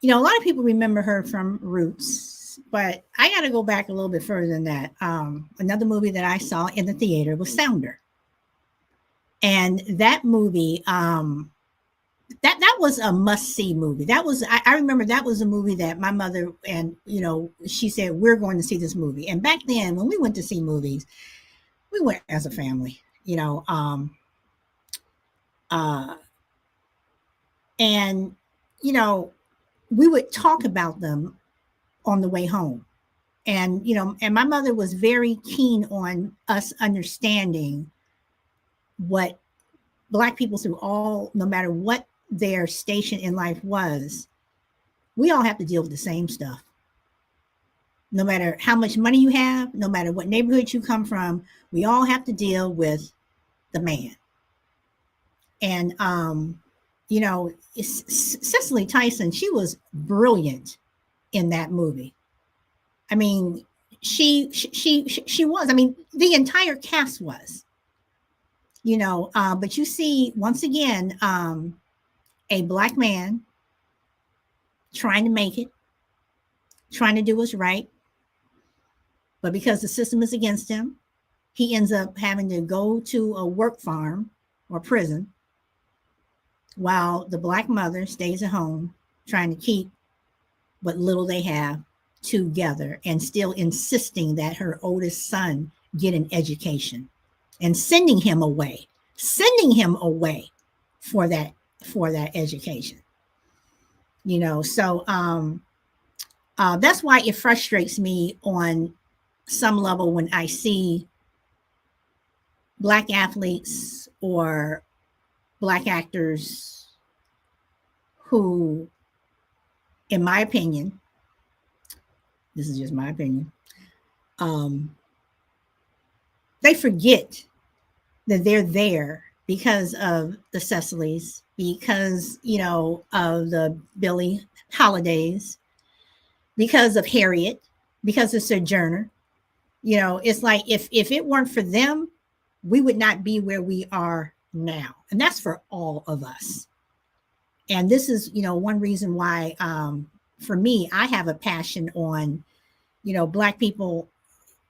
lot of people remember her from Roots, but I got to go back a little bit further than that. Another movie that I saw in the theater was Sounder, and that movie, that was a must see movie. I remember that was a movie that my mother and she said we're going to see this movie. And back then, when we went to see movies, we went as a family. Uh, and you know we would talk about them on the way home. And my mother was very keen on us understanding what black people through all, no matter what their station in life was, we all have to deal with the same stuff. No matter how much money you have, no matter what neighborhood you come from, we all have to deal with the man. And Cicely Tyson, she was brilliant in that movie. I mean, she was. I mean, the entire cast was. But you see once again a black man trying to make it, trying to do what's right, but because the system is against him, he ends up having to go to a work farm or prison while the black mother stays at home trying to keep what little they have together and still insisting that her oldest son get an education and sending him away for that education. That's why it frustrates me on some level when I see black athletes or black actors who, in my opinion, this is just my opinion, um, they forget that they're there because of the Cecilys, because of the Billie Holidays, because of Harriet, because of Sojourner. It's like if it weren't for them, we would not be where we are now, and that's for all of us. And this is one reason why, for me, I have a passion on black people.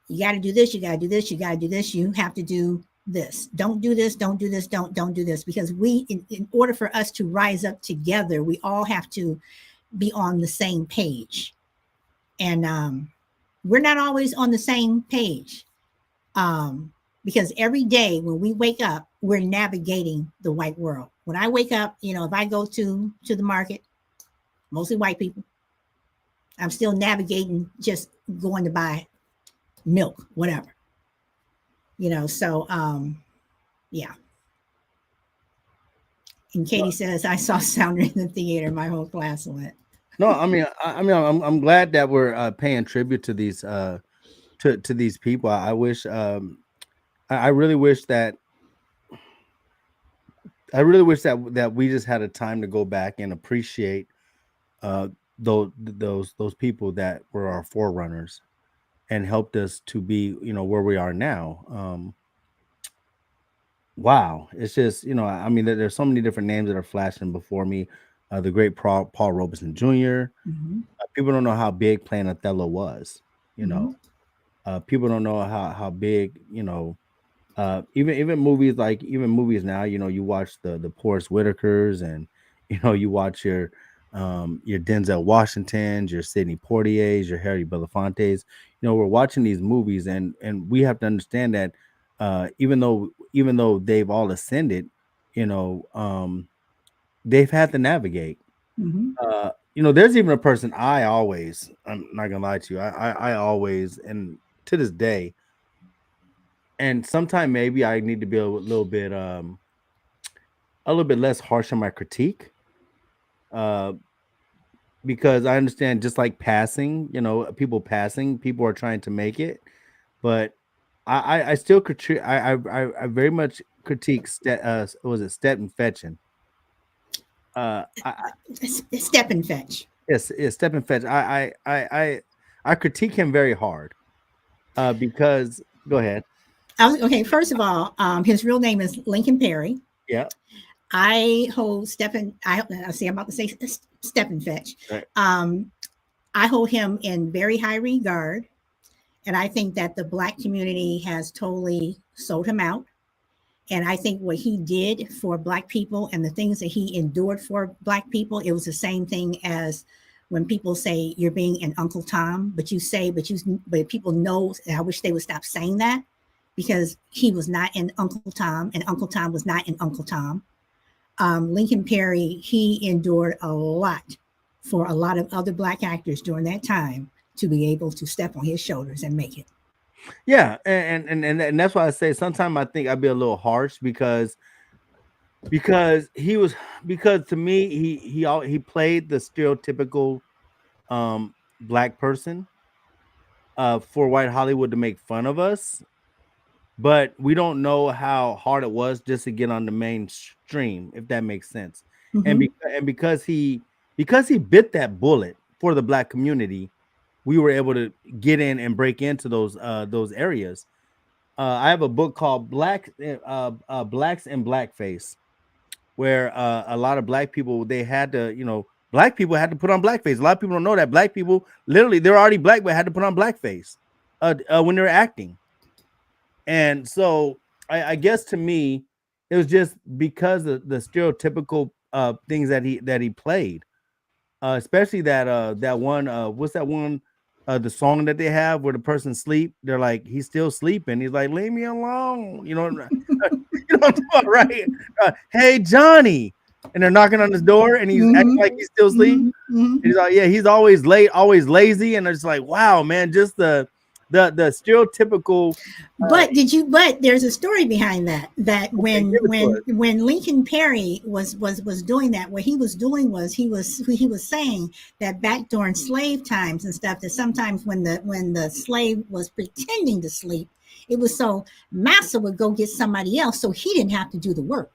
You got to do this, you got to do this, you got to do this, you have to do this, don't do this, don't do this, don't do this, because in order for us to rise up together, we all have to be on the same page. And we're not always on the same page, because every day when we wake up, we're navigating the white world. When I wake up, if I go to the market, mostly white people, I'm still navigating, just going to buy milk, whatever. So yeah. And Katie says, I saw Sounder in the theater. My whole class went. No, I'm glad that we're paying tribute to these to these people. I wish I really wish that that we just had a time to go back and appreciate uh those people that were our forerunners and helped us to be where we are now. Wow, it's just there's so many different names that are flashing before me. The great Paul Robeson Jr. Mm-hmm. People don't know how big playing Othello was. You know, Mm-hmm. people don't know how big. Even movies, like even movies now. You watch the Forest Whitakers, and you watch your Denzel Washingtons, your Sidney Poitiers, your Harry Belafontes. We're watching these movies, and we have to understand that even though they've all ascended, you know, um, they've had to navigate. Mm-hmm. There's even a person I'm not gonna lie to you, I always, and to this day, and sometime maybe I need to be a little bit less harsh on my critique, uh, because I understand, just like passing, people are trying to make it, but I still critique. I very much critique. Was it Stetton Fetching? I Step and fetch. Yes, Stephen Fetch. I critique him very hard. Because go ahead. Okay. First of all, his real name is Lincoln Perry. Yeah. I hold Stephen. I see. I'm about to say Step and fetch. Right. Um, I hold him in very high regard, and I think that the black community has totally sold him out. And I think what he did for black people and the things that he endured for black people, it was the same thing as when people say you're being an Uncle Tom, but people know, and I wish they would stop saying that, because he was not an Uncle Tom, and Uncle Tom was not an Uncle Tom. Lincoln Perry, he endured a lot for a lot of other black actors during that time to be able to step on his shoulders and make it. Yeah, and that's why I say sometimes I think I'd be a little harsh, because he was because to me he played the stereotypical black person for white Hollywood to make fun of us, but we don't know how hard it was just to get on the mainstream, if that makes sense. And Mm-hmm. because he bit that bullet for the black community, we were able to get in and break into those areas. I have a book called Blacks in Blackface, where a lot of black people, they had to, black people had to put on blackface. A lot of people don't know that black people, literally, they're already black, but had to put on blackface when they're acting. And so I guess to me, it was just because of the stereotypical things that he played, especially that one what's that one? the song that they have where the person sleep, they're like, he's still sleeping. He's like, leave me alone. You know, you know what I'm talking about, right? Hey Johnny, and they're knocking on his door, and he's acting like he's still asleep. And he's like, yeah, he's always late, always lazy, and it's like, wow, man, just the stereotypical. But but there's a story behind that. That Okay, give it to us. when Lincoln Perry was doing that, what he was doing was he was saying that back during slave times and stuff, that sometimes when the slave was pretending to sleep, it was so massa would go get somebody else, so he didn't have to do the work.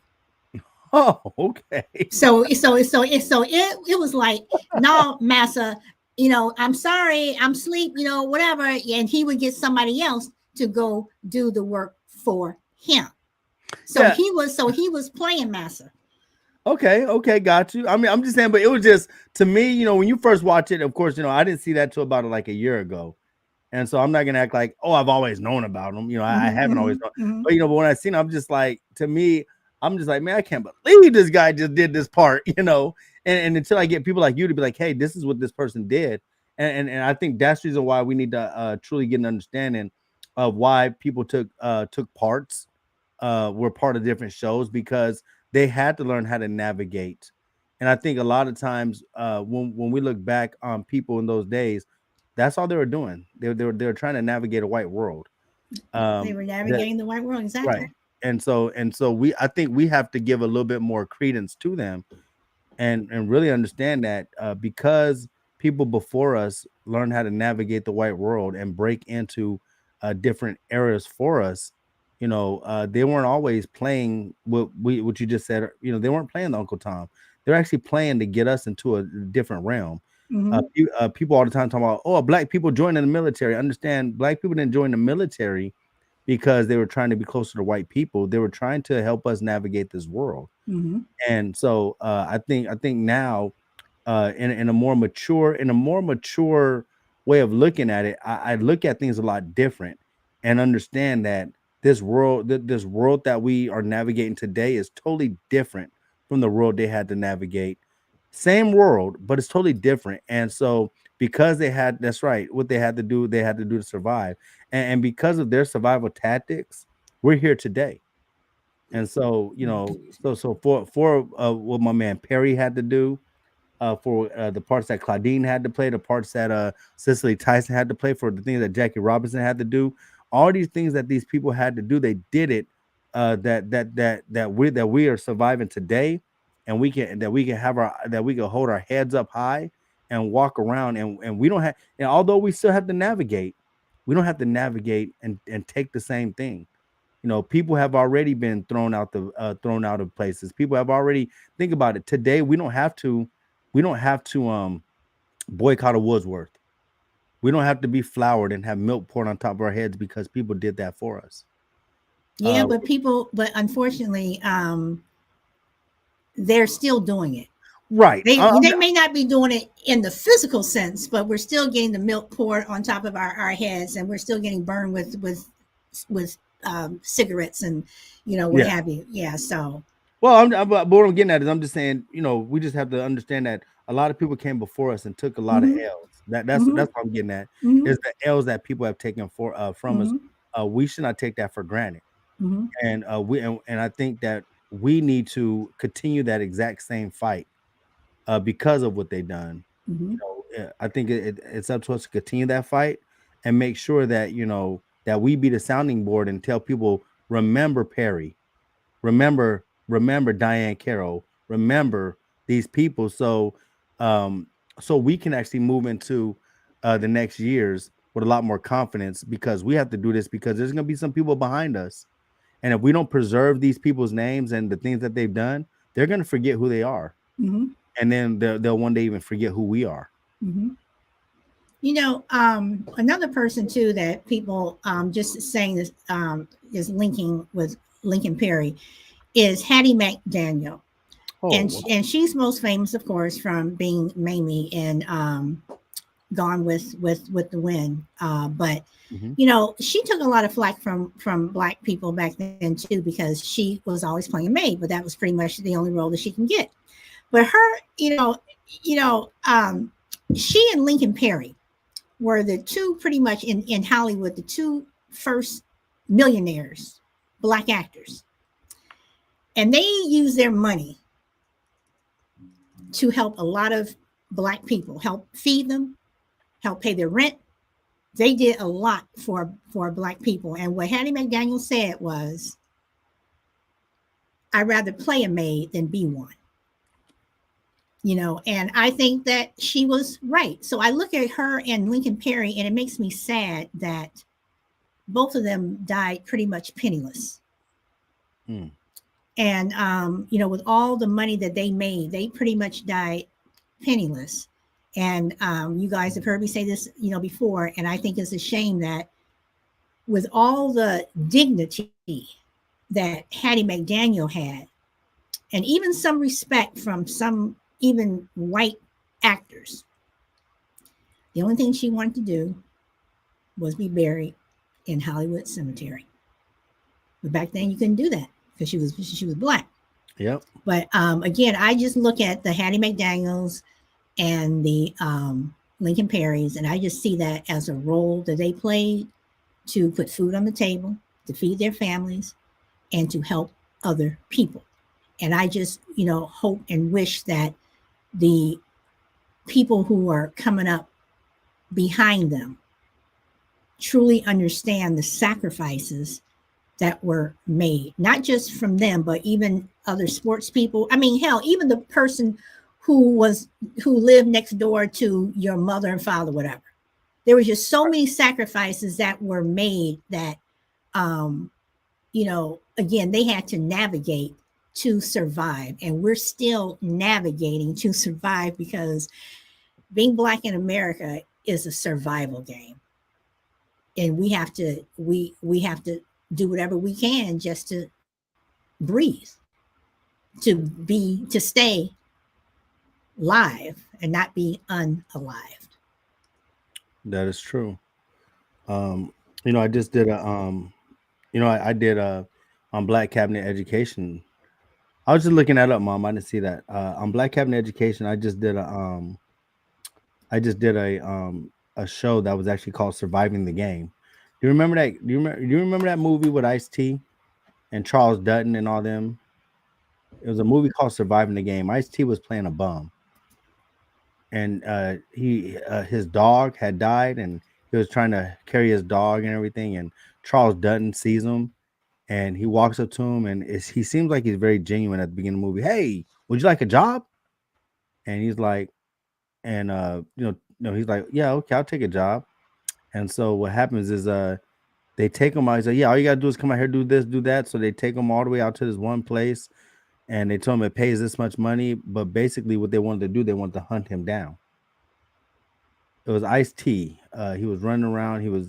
Oh, okay. So it was like, no, massa, I'm sorry, I'm asleep, whatever, and he would get somebody else to go do the work for him. So Yeah. he was playing massa. Okay, got you. I mean, I'm just saying, but it was just to me, when you first watch it, of course, I didn't see that till about like a year ago. And so I'm not gonna act like, oh, I've always known about them. I haven't always known. But but when I seen, I'm just like, to me, I'm just like, man, I can't believe this guy just did this part. And until I get people like you to be like, hey, this is what this person did, and I think that's the reason why we need to truly get an understanding of why people took parts, were part of different shows, because they had to learn how to navigate. And I think a lot of times, when we look back on people in those days, that's all they were doing. They were trying to navigate a white world. They were navigating the white world, exactly. Right. And so I think we have to give a little bit more credence to them, and really understand that, because people before us learned how to navigate the white world and break into different areas for us. They weren't always playing what you just said. They weren't playing the Uncle Tom. They're actually playing to get us into a different realm. People all the time talking about, oh, black people joining the military. Understand, black people didn't join the military because they were trying to be closer to white people. They were trying to help us navigate this world. And so I think now, in a more mature way of looking at it, I look at things a lot different, and understand that this world that we are navigating today is totally different from the world they had to navigate. Same world, but it's totally different. And so, because that's right, what they had to do to survive, and because of their survival tactics, we're here today. And so, for what my man Perry had to do, for the parts that Claudine had to play, the parts that Cicely Tyson had to play, for the things that Jackie Robinson had to do, all these things that these people had to do, they did it. That we are surviving today, and we can hold our heads up high and walk around, and we don't have, and although we still have to navigate, we don't have to navigate and take the same thing. People have already been thrown out of places. People have already, think about it. Today, we don't have to boycott a Wordsworth. We don't have to be flowered and have milk poured on top of our heads because people did that for us. Yeah, but unfortunately, they're still doing it. Right. They may not be doing it in the physical sense, but we're still getting the milk poured on top of our heads, and we're still getting burned with cigarettes and what have you. Yeah. So. Well, but what I'm getting at is, I'm just saying, we just have to understand that a lot of people came before us and took a lot of L's. That's what I'm getting at, is the L's that people have taken from us. We should not take that for granted. And I think that we need to continue that exact same fight, because of what they've done. I think it's up to us to continue that fight, and make sure that that we be the sounding board and tell people, remember Perry, remember Diane Carroll, remember these people, so we can actually move into the next years with a lot more confidence, because we have to do this, because there's going to be some people behind us, and if we don't preserve these people's names and the things that they've done, they're going to forget who they are, and then they'll one day even forget who we are. Another person too that people just saying this is linking with Lincoln Perry is Hattie McDaniel. And she's most famous, of course, from being Mamie in Gone with the Wind. But she took a lot of flack from Black people back then too, because she was always playing a maid, but that was pretty much the only role that she can get. But her, she and Lincoln Perry were the two pretty much in Hollywood, the two first millionaires, black actors. And they used their money to help a lot of black people, help feed them, help pay their rent. They did a lot for black people. And what Hattie McDaniel said was, I'd rather play a maid than be one. And I think that she was right. So I look at her and Lincoln Perry, and it makes me sad that both of them died pretty much penniless. Mm. And with all the money that they made, they pretty much died penniless. And you guys have heard me say this, before, and I think it's a shame that with all the dignity that Hattie McDaniel had, and even some respect from some even white actors, the only thing she wanted to do was be buried in Hollywood Cemetery. But back then you couldn't do that because she was black. Yep. But again, I just look at the Hattie McDaniels and the Lincoln Perrys, and I just see that as a role that they played to put food on the table, to feed their families, and to help other people. And I just, hope and wish that the people who are coming up behind them truly understand the sacrifices that were made, not just from them, but even other sports people. I mean, hell, even the person who lived next door to your mother and father, whatever. There was just so many sacrifices that were made that, again, they had to navigate to survive. And we're still navigating to survive because being black in America is a survival game. And we have to do whatever we can just to breathe, to stay live and not be unalived. That is true. I just did I did a on Black Cabinet Education. I was just looking that up, Mom. I didn't see that. On Black Cabinet Education, I just did a show that was actually called Surviving the Game. Do you remember that? Do you remember that movie with Ice-T and Charles Dutton and all them? It was a movie called Surviving the Game. Ice-T was playing a bum, and his dog had died, and he was trying to carry his dog and everything. And Charles Dutton sees him, and he walks up to him, and he seems like he's very genuine at the beginning of the movie. Hey, would you like a job? And he's like, and he's like, yeah, okay, I'll take a job. And so what happens is they take him out. He's like, yeah, all you gotta do is come out here, do this, do that. So they take him all the way out to this one place, and they told him it pays this much money. But basically, what they wanted to do, they wanted to hunt him down. It was Ice-T. He was running around. They were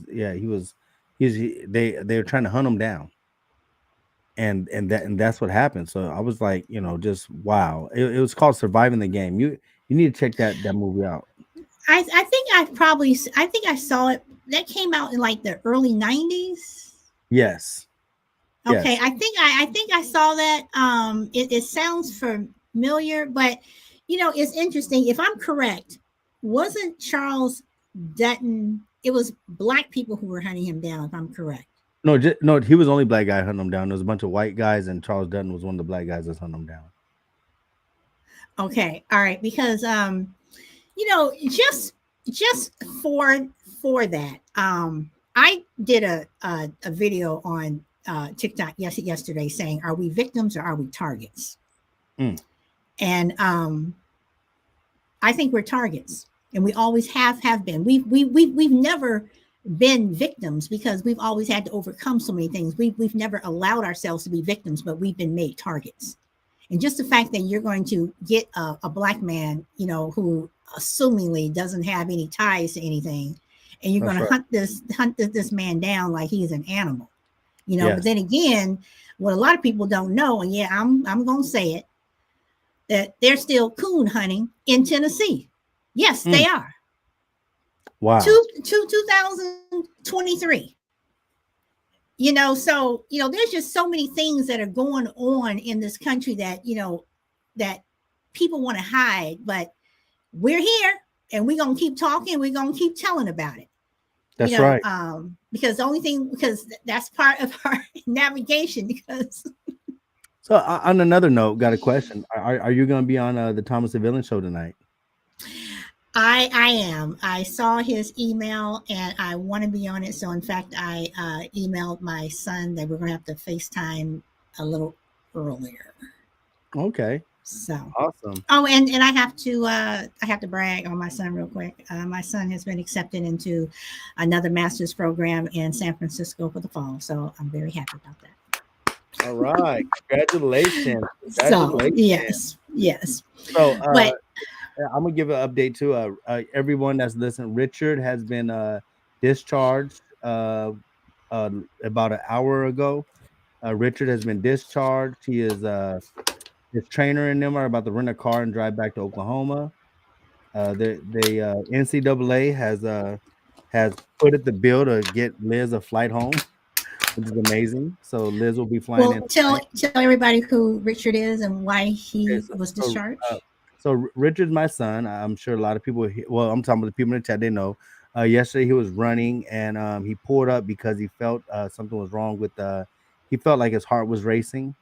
trying to hunt him down, and that's what happened. So I was like, just wow. It was called Surviving the Game. You need to check that movie out. I think I saw it. That came out in like the early 90s. Yes. Okay, Yes. I think I saw that. It sounds familiar, but it's interesting. If I'm correct, wasn't Charles Dutton? It was black people who were hunting him down. If I'm correct. No, no, he was the only black guy hunting him down. There was a bunch of white guys, and Charles Dutton was one of the black guys that's hunting him down. Okay, all right, because just for that, I did a video on TikTok yesterday saying, "Are we victims or are we targets?" Mm. And I think we're targets, and we always have been. We've never been victims because we've always had to overcome so many things. We've never allowed ourselves to be victims, but we've been made targets. And just the fact that you're going to get a black man, who assumingly doesn't have any ties to anything, and you're going to hunt this man down like he's an animal, Yes. But then again, what a lot of people don't know, and I'm going to say it, that they're still coon hunting in Tennessee. Yes, they are. Wow. 2023. So there's just so many things that are going on in this country that that people want to hide, but we're here and we're gonna keep talking. We're gonna keep telling about it. That's right. Because the only thing, because that's part of our navigation. Because So on another note, got a question. Are you going to be on the Thomas the Villain show tonight? I am. I saw his email and I want to be on it. So in fact, I emailed my son that we're going to have to FaceTime a little earlier. Okay. So Awesome. oh, and I have to brag on my son real quick. My son has been accepted into another master's program in San Francisco for the fall. So I'm very happy about that. All right. Congratulations. So Congratulations. yes. So But I'm gonna give an update to everyone that's listening. Richard has been discharged about an hour ago. Richard has been discharged. He is his trainer and them are about to rent a car and drive back to Oklahoma. The NCAA has put it the bill to get Liz a flight home, which is amazing. So Liz will be flying well, in tell tonight. tell everybody who Richard is and why Okay, he was uh, discharged. Richard's my son. I'm sure a lot of people. Well, I'm talking about the people in the chat. They know. Yesterday he was running and he pulled up because he felt something was wrong with. He felt like his heart was racing,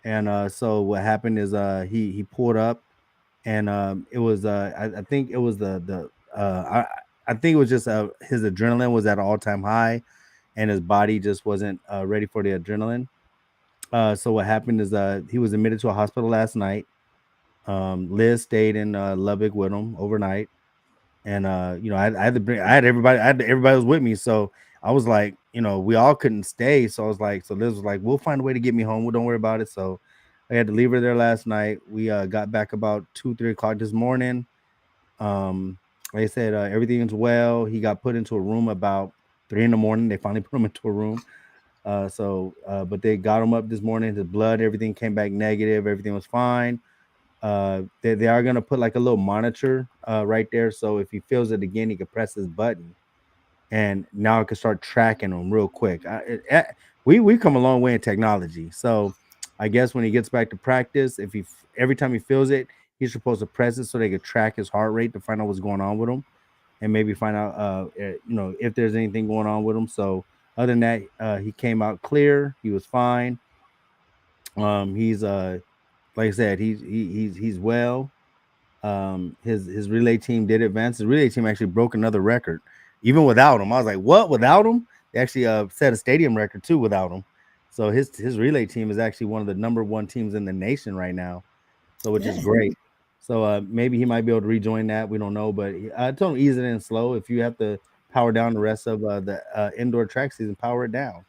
and so what happened is he pulled up and it was I think it was I think it was just his adrenaline was at an all time high, and his body just wasn't ready for the adrenaline. So what happened is he was admitted to a hospital last night. Liz stayed in Lubbock with him overnight, and I had to bring everybody was with me, so I was like, we all couldn't stay, so I was like, so Liz was like, we'll find a way to get me home. Well, don't worry about it. So I had to leave her there last night. We got back about 2-3 o'clock this morning. Like I said, everything's well. He got put into a room about 3 in the morning. They finally put him into a room. But they got him up this morning. His blood, everything came back negative. Everything was fine. They are gonna put like a little monitor right there, so if he feels it again, he can press his button, and now it can start tracking him real quick. We come a long way in technology, so I guess when he gets back to practice, if every time he feels it, he's supposed to press it so they could track his heart rate to find out what's going on with him, and maybe find out if there's anything going on with him. So other than that, he came out clear. He was fine. He's like I said, he's well. His relay team did advance. His relay team actually broke another record, even without him. I was like, what? Without him? They actually set a stadium record too without him. So his relay team is actually one of the number one teams in the nation right now. So which is Good. great. So maybe he might be able to rejoin that. We don't know, but I told him ease it in slow. If you have to power down the rest of the indoor track season, power it down.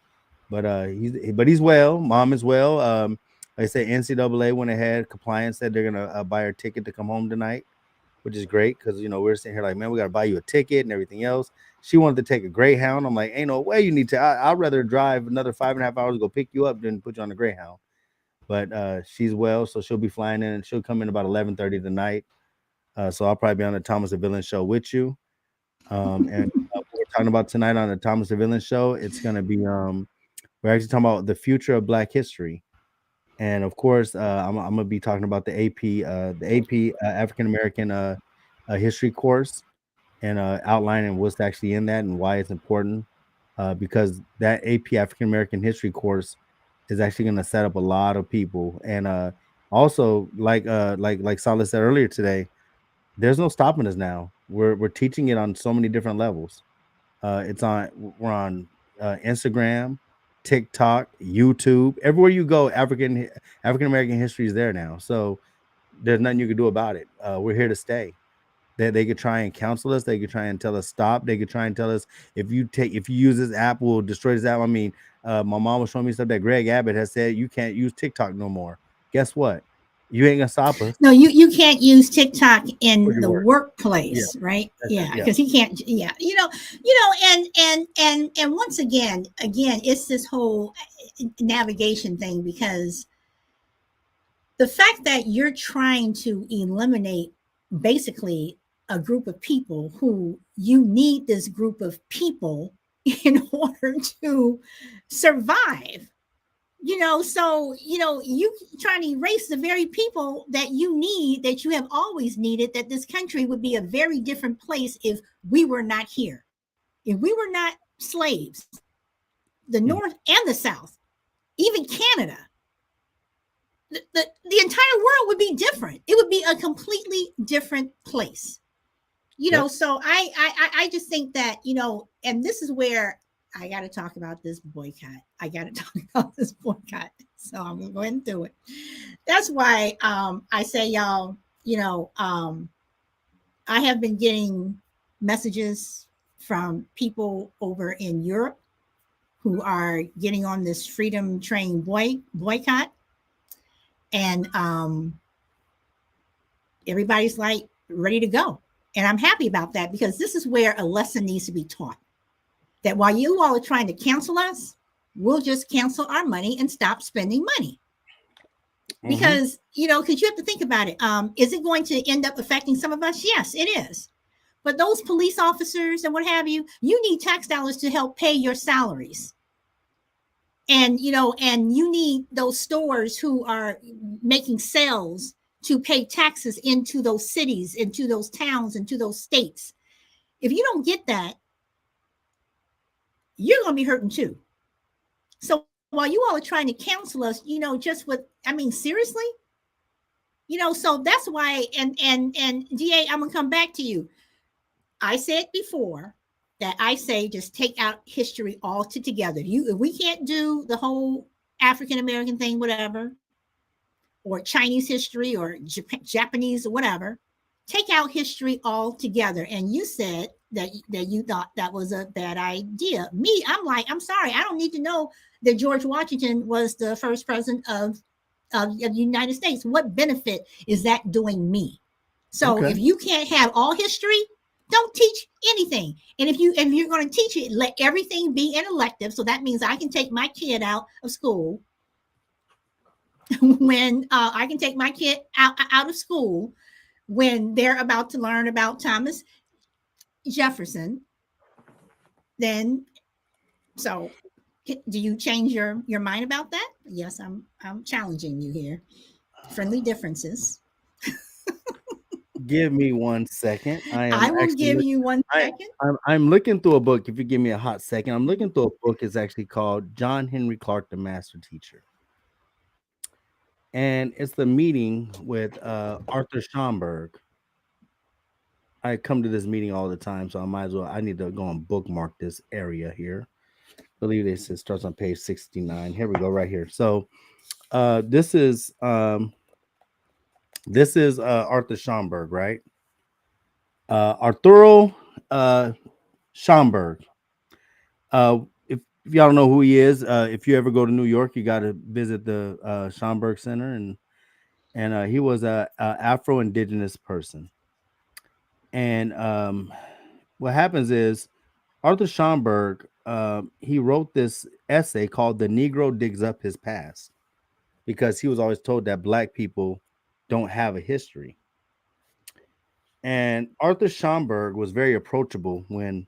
But he's well. Mom is well. Like I say, NCAA went ahead. Compliance said they're gonna buy her ticket to come home tonight, which is great because we're sitting here like, man, we gotta buy you a ticket and everything else. She wanted to take a Greyhound. I'm like, ain't no way you need to. I'd rather drive another 5.5 hours to go pick you up than put you on the Greyhound. But she's well, so she'll be flying in. She'll come in about 11:30 tonight. So I'll probably be on the Thomas the Villain show with you. And what we're talking about tonight on the Thomas the Villain show, it's gonna be we're actually talking about the future of Black history. And of course, I'm gonna be talking about the AP African American history course, and outlining what's actually in that and why it's important. Because that AP African American history course is actually going to set up a lot of people, and also like Salah said earlier today, there's no stopping us now. We're teaching it on so many different levels. We're on Instagram, TikTok, YouTube, everywhere you go. African American history is there now, so there's nothing you can do about it. We're here to stay. They could try and counsel us. They could try and tell us stop. They could try and tell us if you use this app, we'll destroy this app. I mean, my mom was showing me stuff that Greg Abbott has said you can't use TikTok no more. Guess what? You ain't gonna stop us. No, you can't use TikTok Put in your the work. Yeah, workplace, right? that's it. Yeah, Yeah. because he can't. Yeah, and once again, it's this whole navigation thing because the fact that you're trying to eliminate basically a group of people who you need this group of people in order to survive. So you trying to erase the very people that you need, that you have always needed, that this country would be a very different place if we were not here, if we were not slaves, the North Mhm. and the South, even Canada, the entire world would be different. It would be a completely different place. Yep. So I just think that, and this is where I got to talk about this boycott. I got to talk about this boycott. So I'm gonna go ahead and do it. That's why I say, y'all, I have been getting messages from people over in Europe who are getting on this freedom train boycott, and everybody's like ready to go. And I'm happy about that, because this is where a lesson needs to be taught, that while you all are trying to cancel us, we'll just cancel our money and stop spending money. Hmm. Because you have to think about it. Is it going to end up affecting some of us? Yes, it is. But those police officers and what have you, you need tax dollars to help pay your salaries. And you need those stores who are making sales to pay taxes into those cities, into those towns, into those states. If you don't get that, you're going to be hurting too. So while you all are trying to cancel us, just with, I mean, seriously, so that's why. And Da, I'm gonna come back to you. I said before that I say just take out history all together. If we can't do the whole African American thing, whatever, or Chinese history or Japanese or whatever, take out history altogether. And you said that you thought that was a bad idea. Me, I'm like, I'm sorry, I don't need to know that George Washington was the first president of the United States. What benefit is that doing me? So Okay. if you can't have all history, don't teach anything. And if you're going to teach it, let everything be an elective. So that means I can take my kid out of school when I can take my kid out of school when they're about to learn about Thomas Jefferson. Then, so do you change your mind about that? Yes, I'm challenging you here. Friendly differences. Give me 1 second. I am I will actually give look. you one I second. I'm looking through a book. If you give me a hot second, I'm looking through a book. It's actually called John Henry Clark, the Master Teacher, and it's the meeting with Arthur Schomburg. I come to this meeting all the time, so I might as well. I need to go and bookmark this area here. I believe this it starts on page 69. Here we go, right here. So uh, this is um, this is Arthur Schomburg, right? Arturo uh, Schomburg. If y'all don't know who he is, if you ever go to New York, you got to visit the Schomburg Center, and he was a Afro Indigenous person. And what happens is Arthur Schomburg, he wrote this essay called "The Negro Digs Up His Past" because he was always told that black people don't have a history. And Arthur Schomburg was very approachable when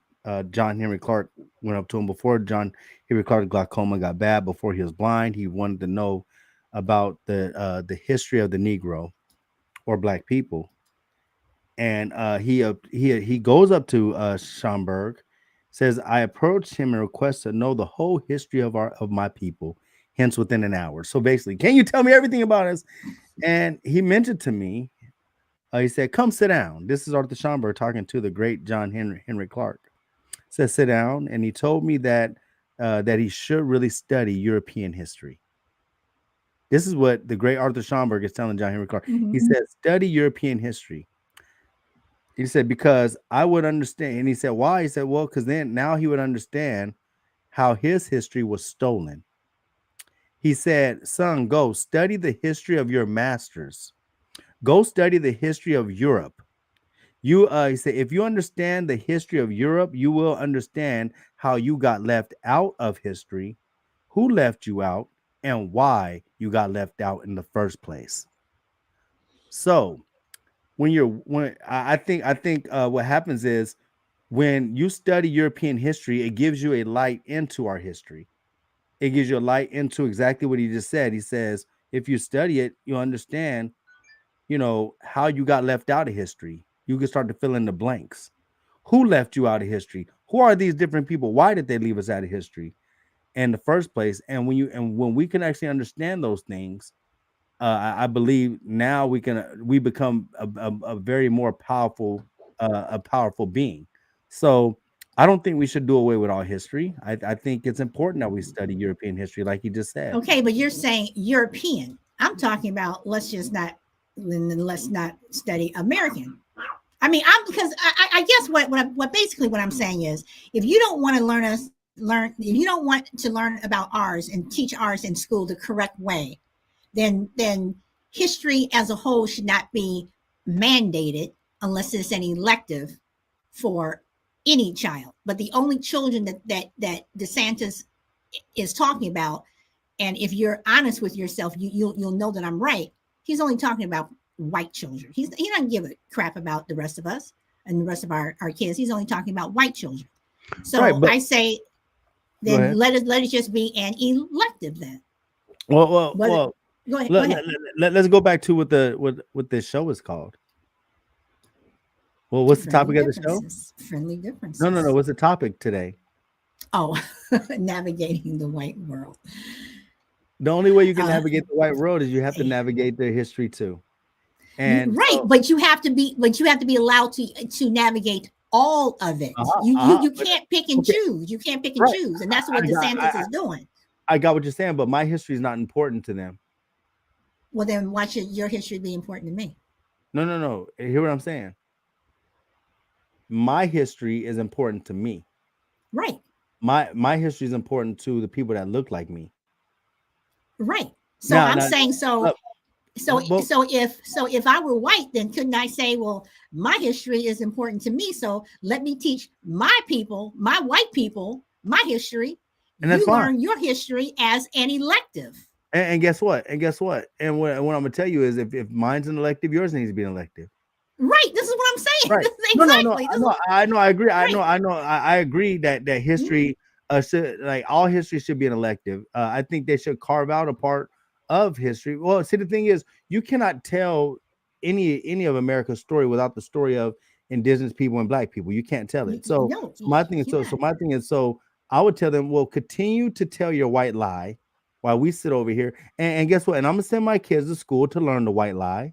John Henry Clark went up to him before John Henry Clark's glaucoma got bad. Before he was blind, he wanted to know about the history of the Negro or black people. And he goes up to Schomburg, says, "I approached him and request to know the whole history of my people, hence within an hour." So basically, can you tell me everything about us? And he mentioned to me, he said, "Come sit down." This is Arthur Schomburg talking to the great John Henry Clark. Said, "Sit down," and he told me that he should really study European history. This is what the great Arthur Schomburg is telling John Henry Clark. He Mm-hmm. said, "Study European history." He said, "Because I would understand." And he said, "Why?" He said, "Well, because then now he would understand how his history was stolen." He said, "Son, go study the history of your masters. Go study the history of Europe. He said, if you understand the history of Europe, you will understand how you got left out of history, who left you out, and why you got left out in the first place." So when I think what happens is when you study European history, it gives you a light into our history. It gives you a light into exactly what he just said. He says, if you study it, you understand, how you got left out of history. You can start to fill in the blanks. Who left you out of history? Who are these different people? Why did they leave us out of history in the first place? And when we can actually understand those things, I believe now we become a very more powerful a powerful being. So I don't think we should do away with all history. I think it's important that we study European history, like you just said. Okay, but you're saying European. I'm talking about let's not study American. I mean, I'm because I guess what basically what I'm saying is if you don't want to learn if you don't want to learn about ours and teach ours in school the correct way, then history as a whole should not be mandated unless it's an elective for any child. But the only children that DeSantis is talking about, and if you're honest with yourself, you'll know that I'm right. He's only talking about white children. He doesn't give a crap about the rest of us and the rest of our kids. He's only talking about white children. So Right, but I say, go then ahead. let it just be an elective then. Well, But well. go ahead. Let, us go back to what this show is called. Well, what's the Friendly topic of the show? differences. Friendly No. differences. What's the topic today? Oh, navigating the white world. The only way you can Uh, navigate the white world is you have to navigate their history too. you, And right, so, but you have to be allowed to navigate all of it. You can't pick and okay, choose. You can't pick and right. choose, and that's I what got, DeSantis is doing. I got what you're saying, but my history is not important to them. Well, then why should your history be important to me? No. Hear what I'm saying? My history is important to me. Right, My history is important to the people that look like me. right. So Now, I'm now, saying uh, but if I were white, then couldn't I say, well, my history is important to me, so let me teach my people, my white people, my history. and that's You fine. learn your history as an elective. And guess what? And what I'm gonna tell you is, if mine's an elective, yours needs to be an elective. Right. This is what I'm saying. Right. This is No. exactly. I This is know. I know. I agree. right. I agree that Mhm. history, should, like, all history should be an elective. I think they should carve out a part of history. Well, see, the thing is, you cannot tell any of America's story without the story of indigenous people and black people. You can't tell it. So No, my thing is, you're not. so I would tell them, well, continue to tell your white lie while we sit over here. And guess what? And I'm gonna send my kids to school to learn the white lie.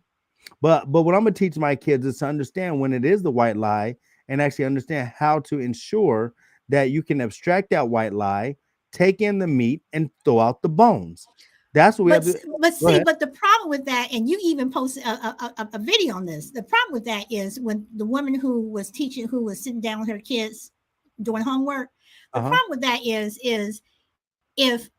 But what I'm gonna teach my kids is to understand when it is the white lie, and actually understand how to ensure that you can abstract that white lie, take in the meat, and throw out the bones. That's what we have But to. but Go see, ahead. but the problem with that, and you even posted a video on this. The problem with that is when the woman who was teaching, who was sitting down with her kids doing homework. The Uh-huh. problem with that is if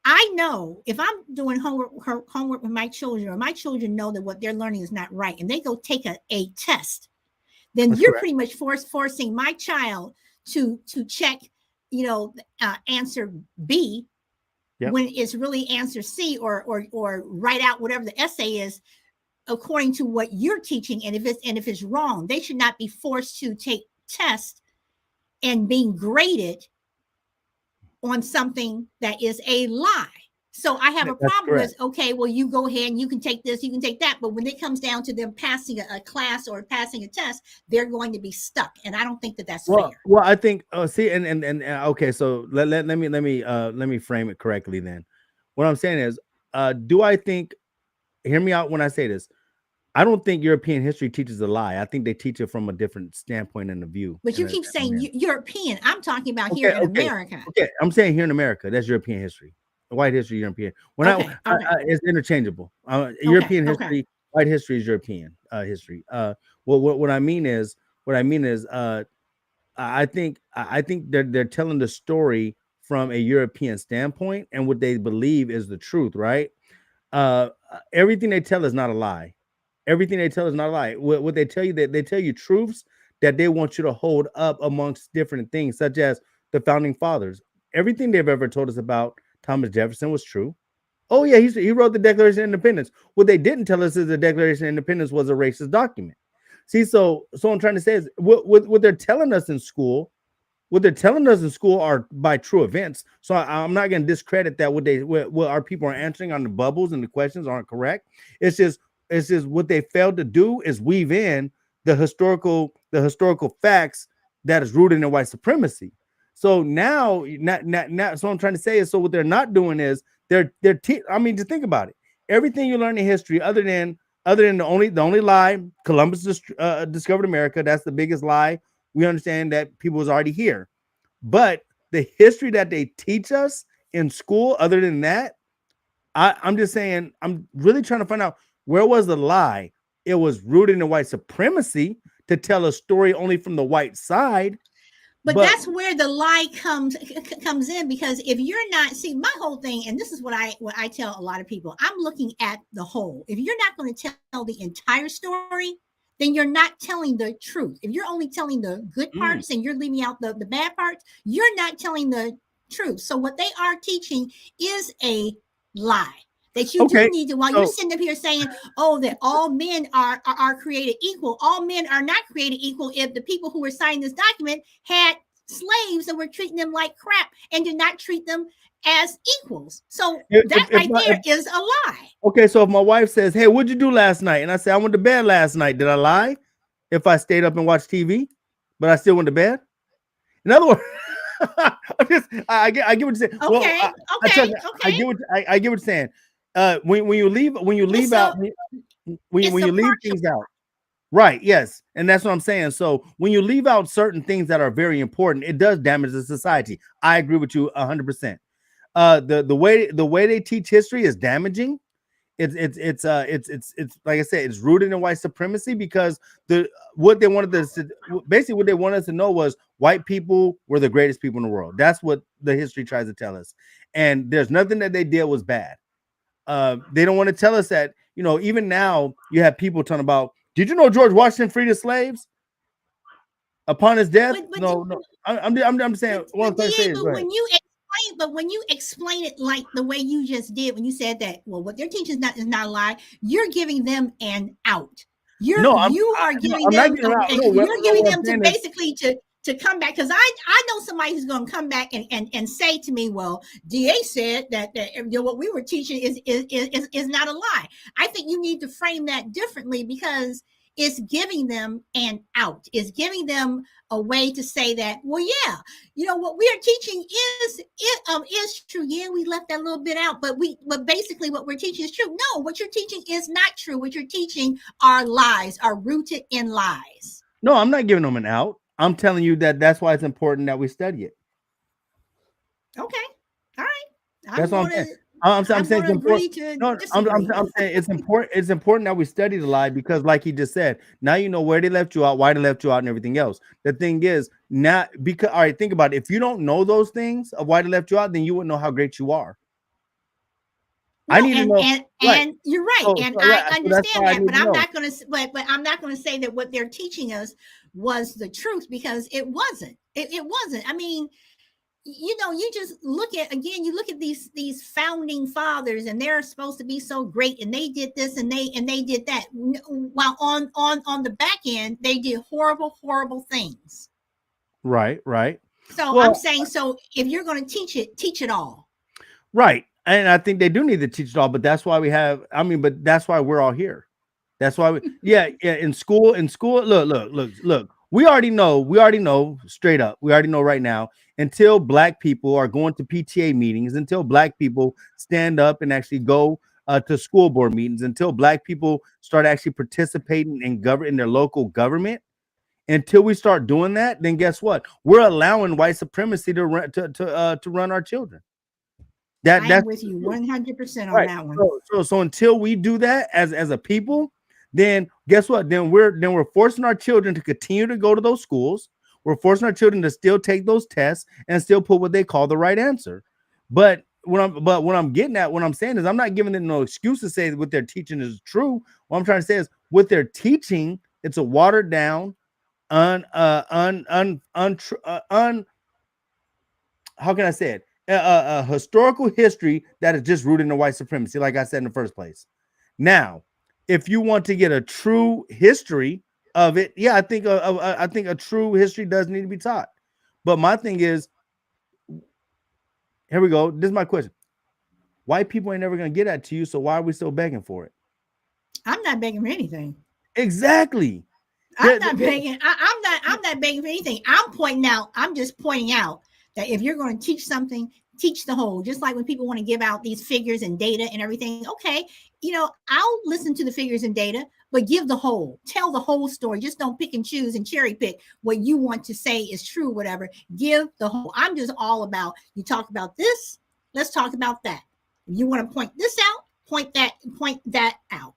I know if I'm doing homework with my children, or my children know that what they're learning is not right, and they go take a test, then That's you're correct. pretty much forcing my child to check, answer B Yep. when it's really answer C, or write out whatever the essay is according to what you're teaching. And if it's wrong, they should not be forced to take tests and being graded on something that is a lie. So I have a That's problem correct. with, okay, well, you go ahead and you can take this, you can take that. But when it comes down to them passing a class or passing a test, they're going to be stuck. And I don't think that that's Well, fair. I think, see, and okay, so let me frame it correctly then. What I'm saying is, do I think? Hear me out when I say this. I don't think European history teaches a lie. I think they teach it from a different standpoint and a view. But you And keep saying European. I'm talking about here okay, in okay, America. okay. I'm saying here in America, that's European history. White history, European. When Okay, okay, it's interchangeable. okay, European okay. history, white history is European history. What I mean is, I think they're telling the story from a European standpoint, and what they believe is the truth, right? Everything they tell is not a lie. Everything they tell is not a lie. What they tell you, that they tell you truths that they want you to hold up amongst different things, such as the founding fathers. Everything they've ever told us about Thomas Jefferson was true. Oh yeah, he wrote the Declaration of Independence. What they didn't tell us is the Declaration of Independence was a racist document. See, so I'm trying to say is what they're telling us in school what they're telling us in school are by true events. So I'm not going to discredit that what our people are answering on the bubbles and the questions aren't correct. It's just what they failed to do is weave in the historical facts that is rooted in white supremacy. So now, not so I'm trying to say is, so what they're not doing is I mean, just think about it. Everything you learn in history, other than the only lie, Columbus discovered America. That's the biggest lie. We understand that people was already here, but the history that they teach us in school, other than that, I'm just saying, I'm really trying to find out where was the lie. It was rooted in white supremacy to tell a story only from the white side. But But that's where the lie comes in, because if you're not, see, my whole thing, and this is what I tell a lot of people, I'm looking at the whole. If you're not going to tell the entire story, then you're not telling the truth. If you're only telling the good mm, parts and you're leaving out the bad parts, you're not telling the truth. So what they are teaching is a lie that you do okay, need to, while you're so sitting up here saying, oh, that all men are created equal. All men are not created equal if the people who were signing this document had slaves and were treating them like crap and did not treat them as equals. So that if right my there is a lie. okay, so if my wife says, "Hey, what'd you do last night?" and I say, "I went to bed last night," did I lie? If I stayed up and watched TV, but I still went to bed. In other words, I get what you're saying. Well, Okay, I okay, trust. I okay. get I get what you're saying. When you leave It's out a when it's a you leave partial. things out, right? Yes, and that's what I'm saying. So when you leave out certain things that are very important, it does damage the society. I agree with you 100%. The way they teach history is damaging. It's like I said, it's rooted in white supremacy because what they wanted us to basically what they wanted us to know was white people were the greatest people in the world. That's what the history tries to tell us, and there's nothing that they did was bad. They don't want to tell us that, even now you have people talking about, did you know George Washington freed his slaves upon his death? But No, no. I'm saying what I'm trying to say DA, is, go ahead. but when you explain it like the way you just did, when you said that, well, what they're teaching is not a lie, you're giving them an out. No, You are no, giving I'm not them getting around. No, you're giving what I'm them to saying is, basically to come back, because I know somebody who's going to come back and say to me, well, DA said that what we were teaching is not a lie. I think you need to frame that differently, because it's giving them an out. It's giving them a way to say that, well, yeah, what we are teaching is true. Yeah, we left that little bit out, but basically what we're teaching is true. No, what you're teaching is not true. What you're teaching are lies, are rooted in lies. no, I'm not giving them an out. I'm telling you that that's why it's important that we study it. Okay, all right. That's I'm what I'm going saying. to I'm saying I'm it's going to important. agree to No, disagree. I'm saying it's important. It's important that we study the lie because, like he just said, now you know where they left you out, why they left you out, and everything else. The thing is, not because, all right, think about it. If you don't know those things of why they left you out, then you wouldn't know how great you are. No, I need to and know, and right? and you're right, and So I right. So that's understand why I that, need but to know. I'm not going to say that what they're teaching us was the truth, because it wasn't. It wasn't. I mean, you just look at, again, you look at these founding fathers, and they're supposed to be so great, and they did this and they did that, while on the back end they did horrible things. Right, right. So I'm Well, saying, so if you're going to teach it all. right. And I think they do need to teach it all, but that's why but that's why we're all here. That's why yeah, in school, look. We already know straight up. We already know right now, until black people are going to PTA meetings, until black people stand up and actually go to school board meetings, until black people start actually participating in their local government, until we start doing that, then guess what? We're allowing white supremacy to run our children. I am That's with you 100% on right. that one. So until we do that as a people, then guess what? Then we're forcing our children to continue to go to those schools. We're forcing our children to still take those tests and still put what they call the right answer. What I'm getting at, what I'm saying is, I'm not giving them no excuse to say that what they're teaching is true. What I'm trying to say is, what they're teaching, it's a watered down, un how can I say it? A historical history that is just rooted in white supremacy, like I said in the first place. Now, if you want to get a true history of it, yeah, I think a true history does need to be taught. But my thing is, here we go. This is my question. White people ain't never gonna get that to you, so why are we still begging for it? I'm not begging for anything. Exactly. I'm not begging. I'm not begging for anything. I'm pointing out. I'm just pointing out that if you're going to teach something, teach the whole. Just like when people want to give out these figures and data and everything. Okay, I'll listen to the figures and data, but give the whole. Tell the whole story. Just don't pick and choose and cherry pick what you want to say is true. Whatever. Give the whole. I'm just all about. You talk about this. Let's talk about that. If you want to point this out, point that out.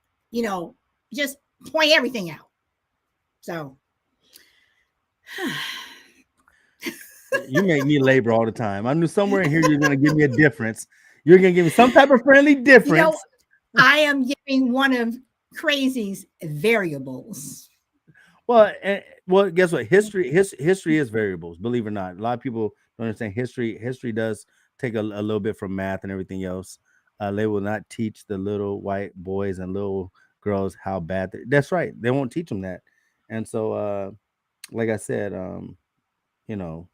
Just point everything out. So you make me labor all the time. I knew somewhere in here you're gonna give me a difference. You're gonna give me some type of friendly difference. I am giving one of Crazy's variables. Well, guess what? History is variables. Believe it or not, a lot of people don't understand history. History does take a little bit from math and everything else. They will not teach the little white boys and little girls how bad. That's right. They won't teach them that. And so, like I said, you know,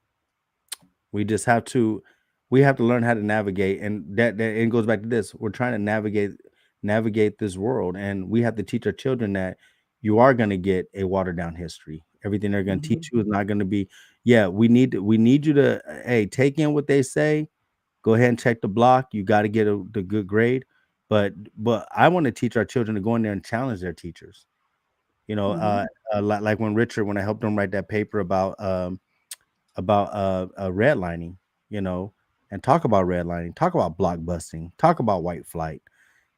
we just have to learn how to navigate, and that it goes back to this. We're trying to navigate this world, and we have to teach our children that you are going to get a watered down history. Everything they're going to teach you is not going to be. Yeah, we need you to take in what they say. Go ahead and check the block. You got to get the good grade, but I want to teach our children to go in there and challenge their teachers. Like when I helped him write that paper about redlining, and talk about redlining, talk about blockbusting, talk about white flight,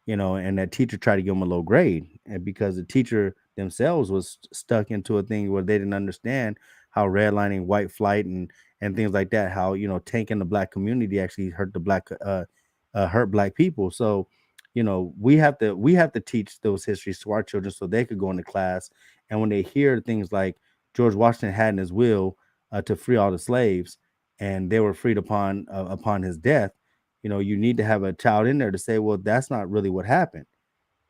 and that teacher tried to give them a low grade, and because the teacher themselves was stuck into a thing where they didn't understand how redlining, white flight, and things like that, how tanking the black community actually hurt black people. So we have to teach those histories to our children so they could go into class, and when they hear things like George Washington had in his will to free all the slaves, and they were freed upon his death. You need to have a child in there to say, well, that's not really what happened.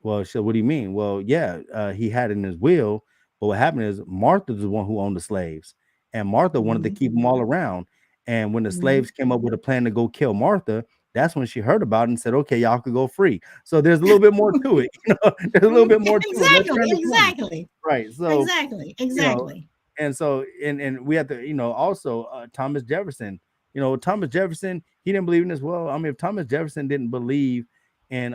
Well, so what do you mean? Well, yeah, he had it in his will, but what happened is Martha was the one who owned the slaves, and Martha wanted to keep them all around. And when the slaves came up with a plan to go kill Martha, that's when she heard about it and said, "Okay, y'all could go free." So there's a little bit more to it. There's a little bit more to it. Let's turn the corner. Exactly. Right. So Exactly. and so and we have to also Thomas Jefferson. Thomas Jefferson, he didn't believe in this. Well, I mean, if Thomas Jefferson didn't believe in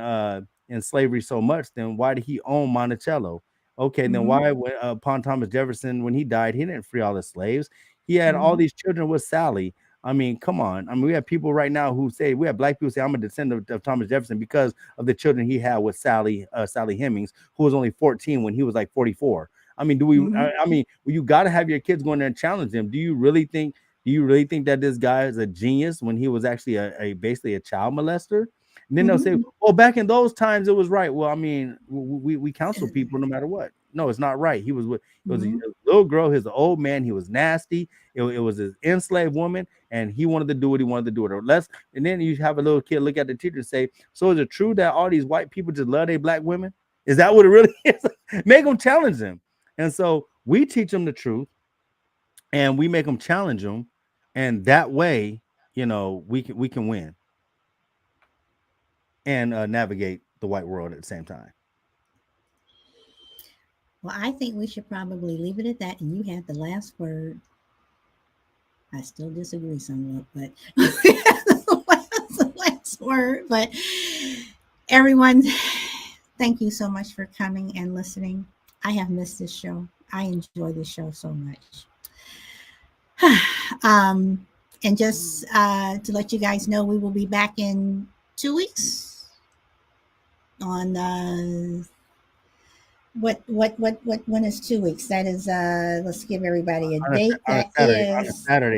slavery so much, then why did he own Monticello? Okay, then why upon Thomas Jefferson, when he died, he didn't free all the slaves. He had all these children with Sally. I mean, come on. I mean, we have people right now who say, we have black people say, I'm a descendant of Thomas Jefferson because of the children he had with Sally Hemings, who was only 14 when he was like 44. I mean, I mean, you got to have your kids go in there and challenge them. Do you really think that this guy is a genius when he was actually basically a child molester? And then they'll say, well, back in those times it was right. Well, I mean, we counsel people no matter what. No, it's not right. He was a little girl. He was an old man. He was nasty. It was his enslaved woman, and he wanted to do what he wanted to do with her. And then you have a little kid look at the teacher and say, so is it true that all these white people just love their black women? Is that what it really is? Make them challenge them. And so we teach them the truth, and we make them challenge them, and that way, we can win and navigate the white world at the same time. Well, I think we should probably leave it at that, and you have the last word. I still disagree somewhat, but the last word. But everyone, thank you so much for coming and listening. I have missed this show. I enjoy this show so much. And just to let you guys know, we will be back in 2 weeks on when is 2 weeks? That is let's give everybody a date.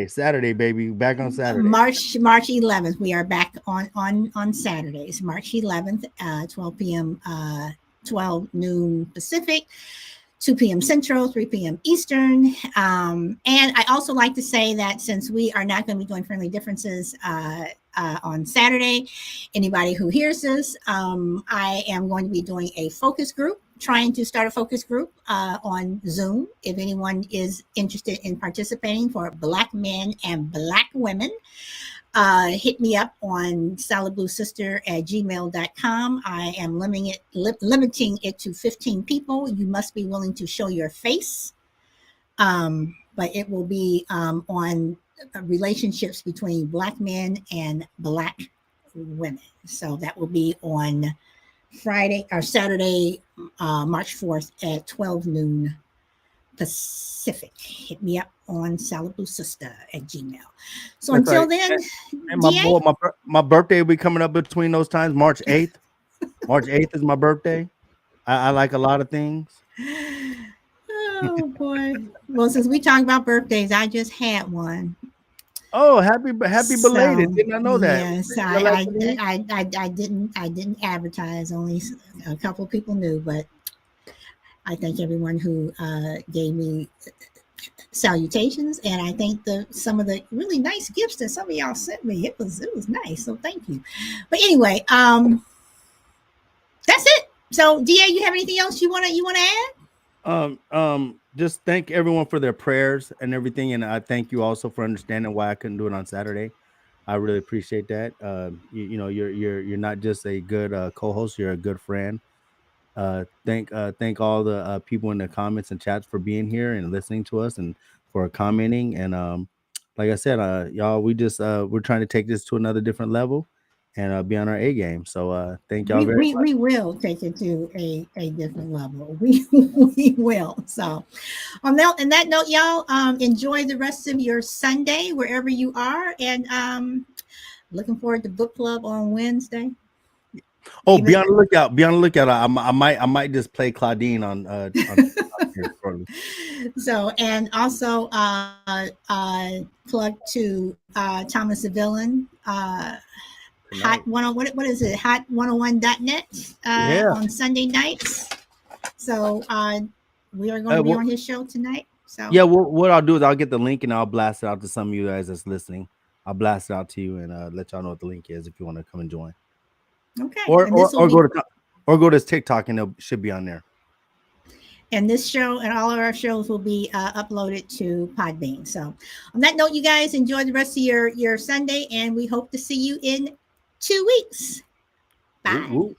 Saturday, baby. Back on Saturday. March 11th. We are back on Saturdays. March 11th, 12 p.m. 12 noon Pacific, 2 p.m. Central, 3 p.m. Eastern. And I also like to say that since we are not going to be doing friendly differences on Saturday, anybody who hears this, I am going to be doing a focus group trying to start a focus group on Zoom. If anyone is interested in participating for Black men and Black women, hit me up on saladbluesister@gmail.com. I am limiting it to 15 people. You must be willing to show your face. But it will be on relationships between Black men and Black women. So that will be on Friday or Saturday, March 4th at 12 noon Pacific. Hit me up on saladbluesister@gmail. So That's until right. then, And my DA, boy, my birthday will be coming up between those times. March 8th. March 8th is my birthday. I like a lot of things. oh boy. Well, since we talk about birthdays, I just had one. Oh, happy belated. So Did not know that. yes, Your last name? I didn't advertise. Only a couple of people knew, but I thank everyone who gave me salutations, and I thank some of the really nice gifts that some of y'all sent me. It was nice, so thank you. But anyway, that's it. So, Da, you have anything else you wanna add? Just thank everyone for their prayers and everything, and I thank you also for understanding why I couldn't do it on Saturday. I really appreciate that. You know, you're not just a good co-host; you're a good friend. Thank all the people in the comments and chats for being here and listening to us and for commenting. And like I said, y'all, we're trying to take this to another different level and be on our A game. So thank y'all We, very we, much. we will take it to a different level. We will. So, on that note, y'all, enjoy the rest of your Sunday wherever you are, and looking forward to book club on Wednesday. Oh, be Even on the lookout. Be on the lookout. I might just play Claudine on TikTok here shortly. so, and also plug to Thomas the Villain. Hot Tonight. 10 what is it? Hot101.net Yeah. on Sunday nights. So we are going to be Well, on his show tonight. So yeah. What I'll do is I'll get the link and I'll blast it out to some of you guys that's listening. I'll blast it out to you and let y'all know what the link is if you want to come and join. okay, Or and this or will or be go to or go to his TikTok and it should be on there. and this show and all of our shows will be uploaded to Podbean. So on that note, you guys enjoy the rest of your Sunday, and we hope to see you in 2 weeks. Woo, Bye. woo.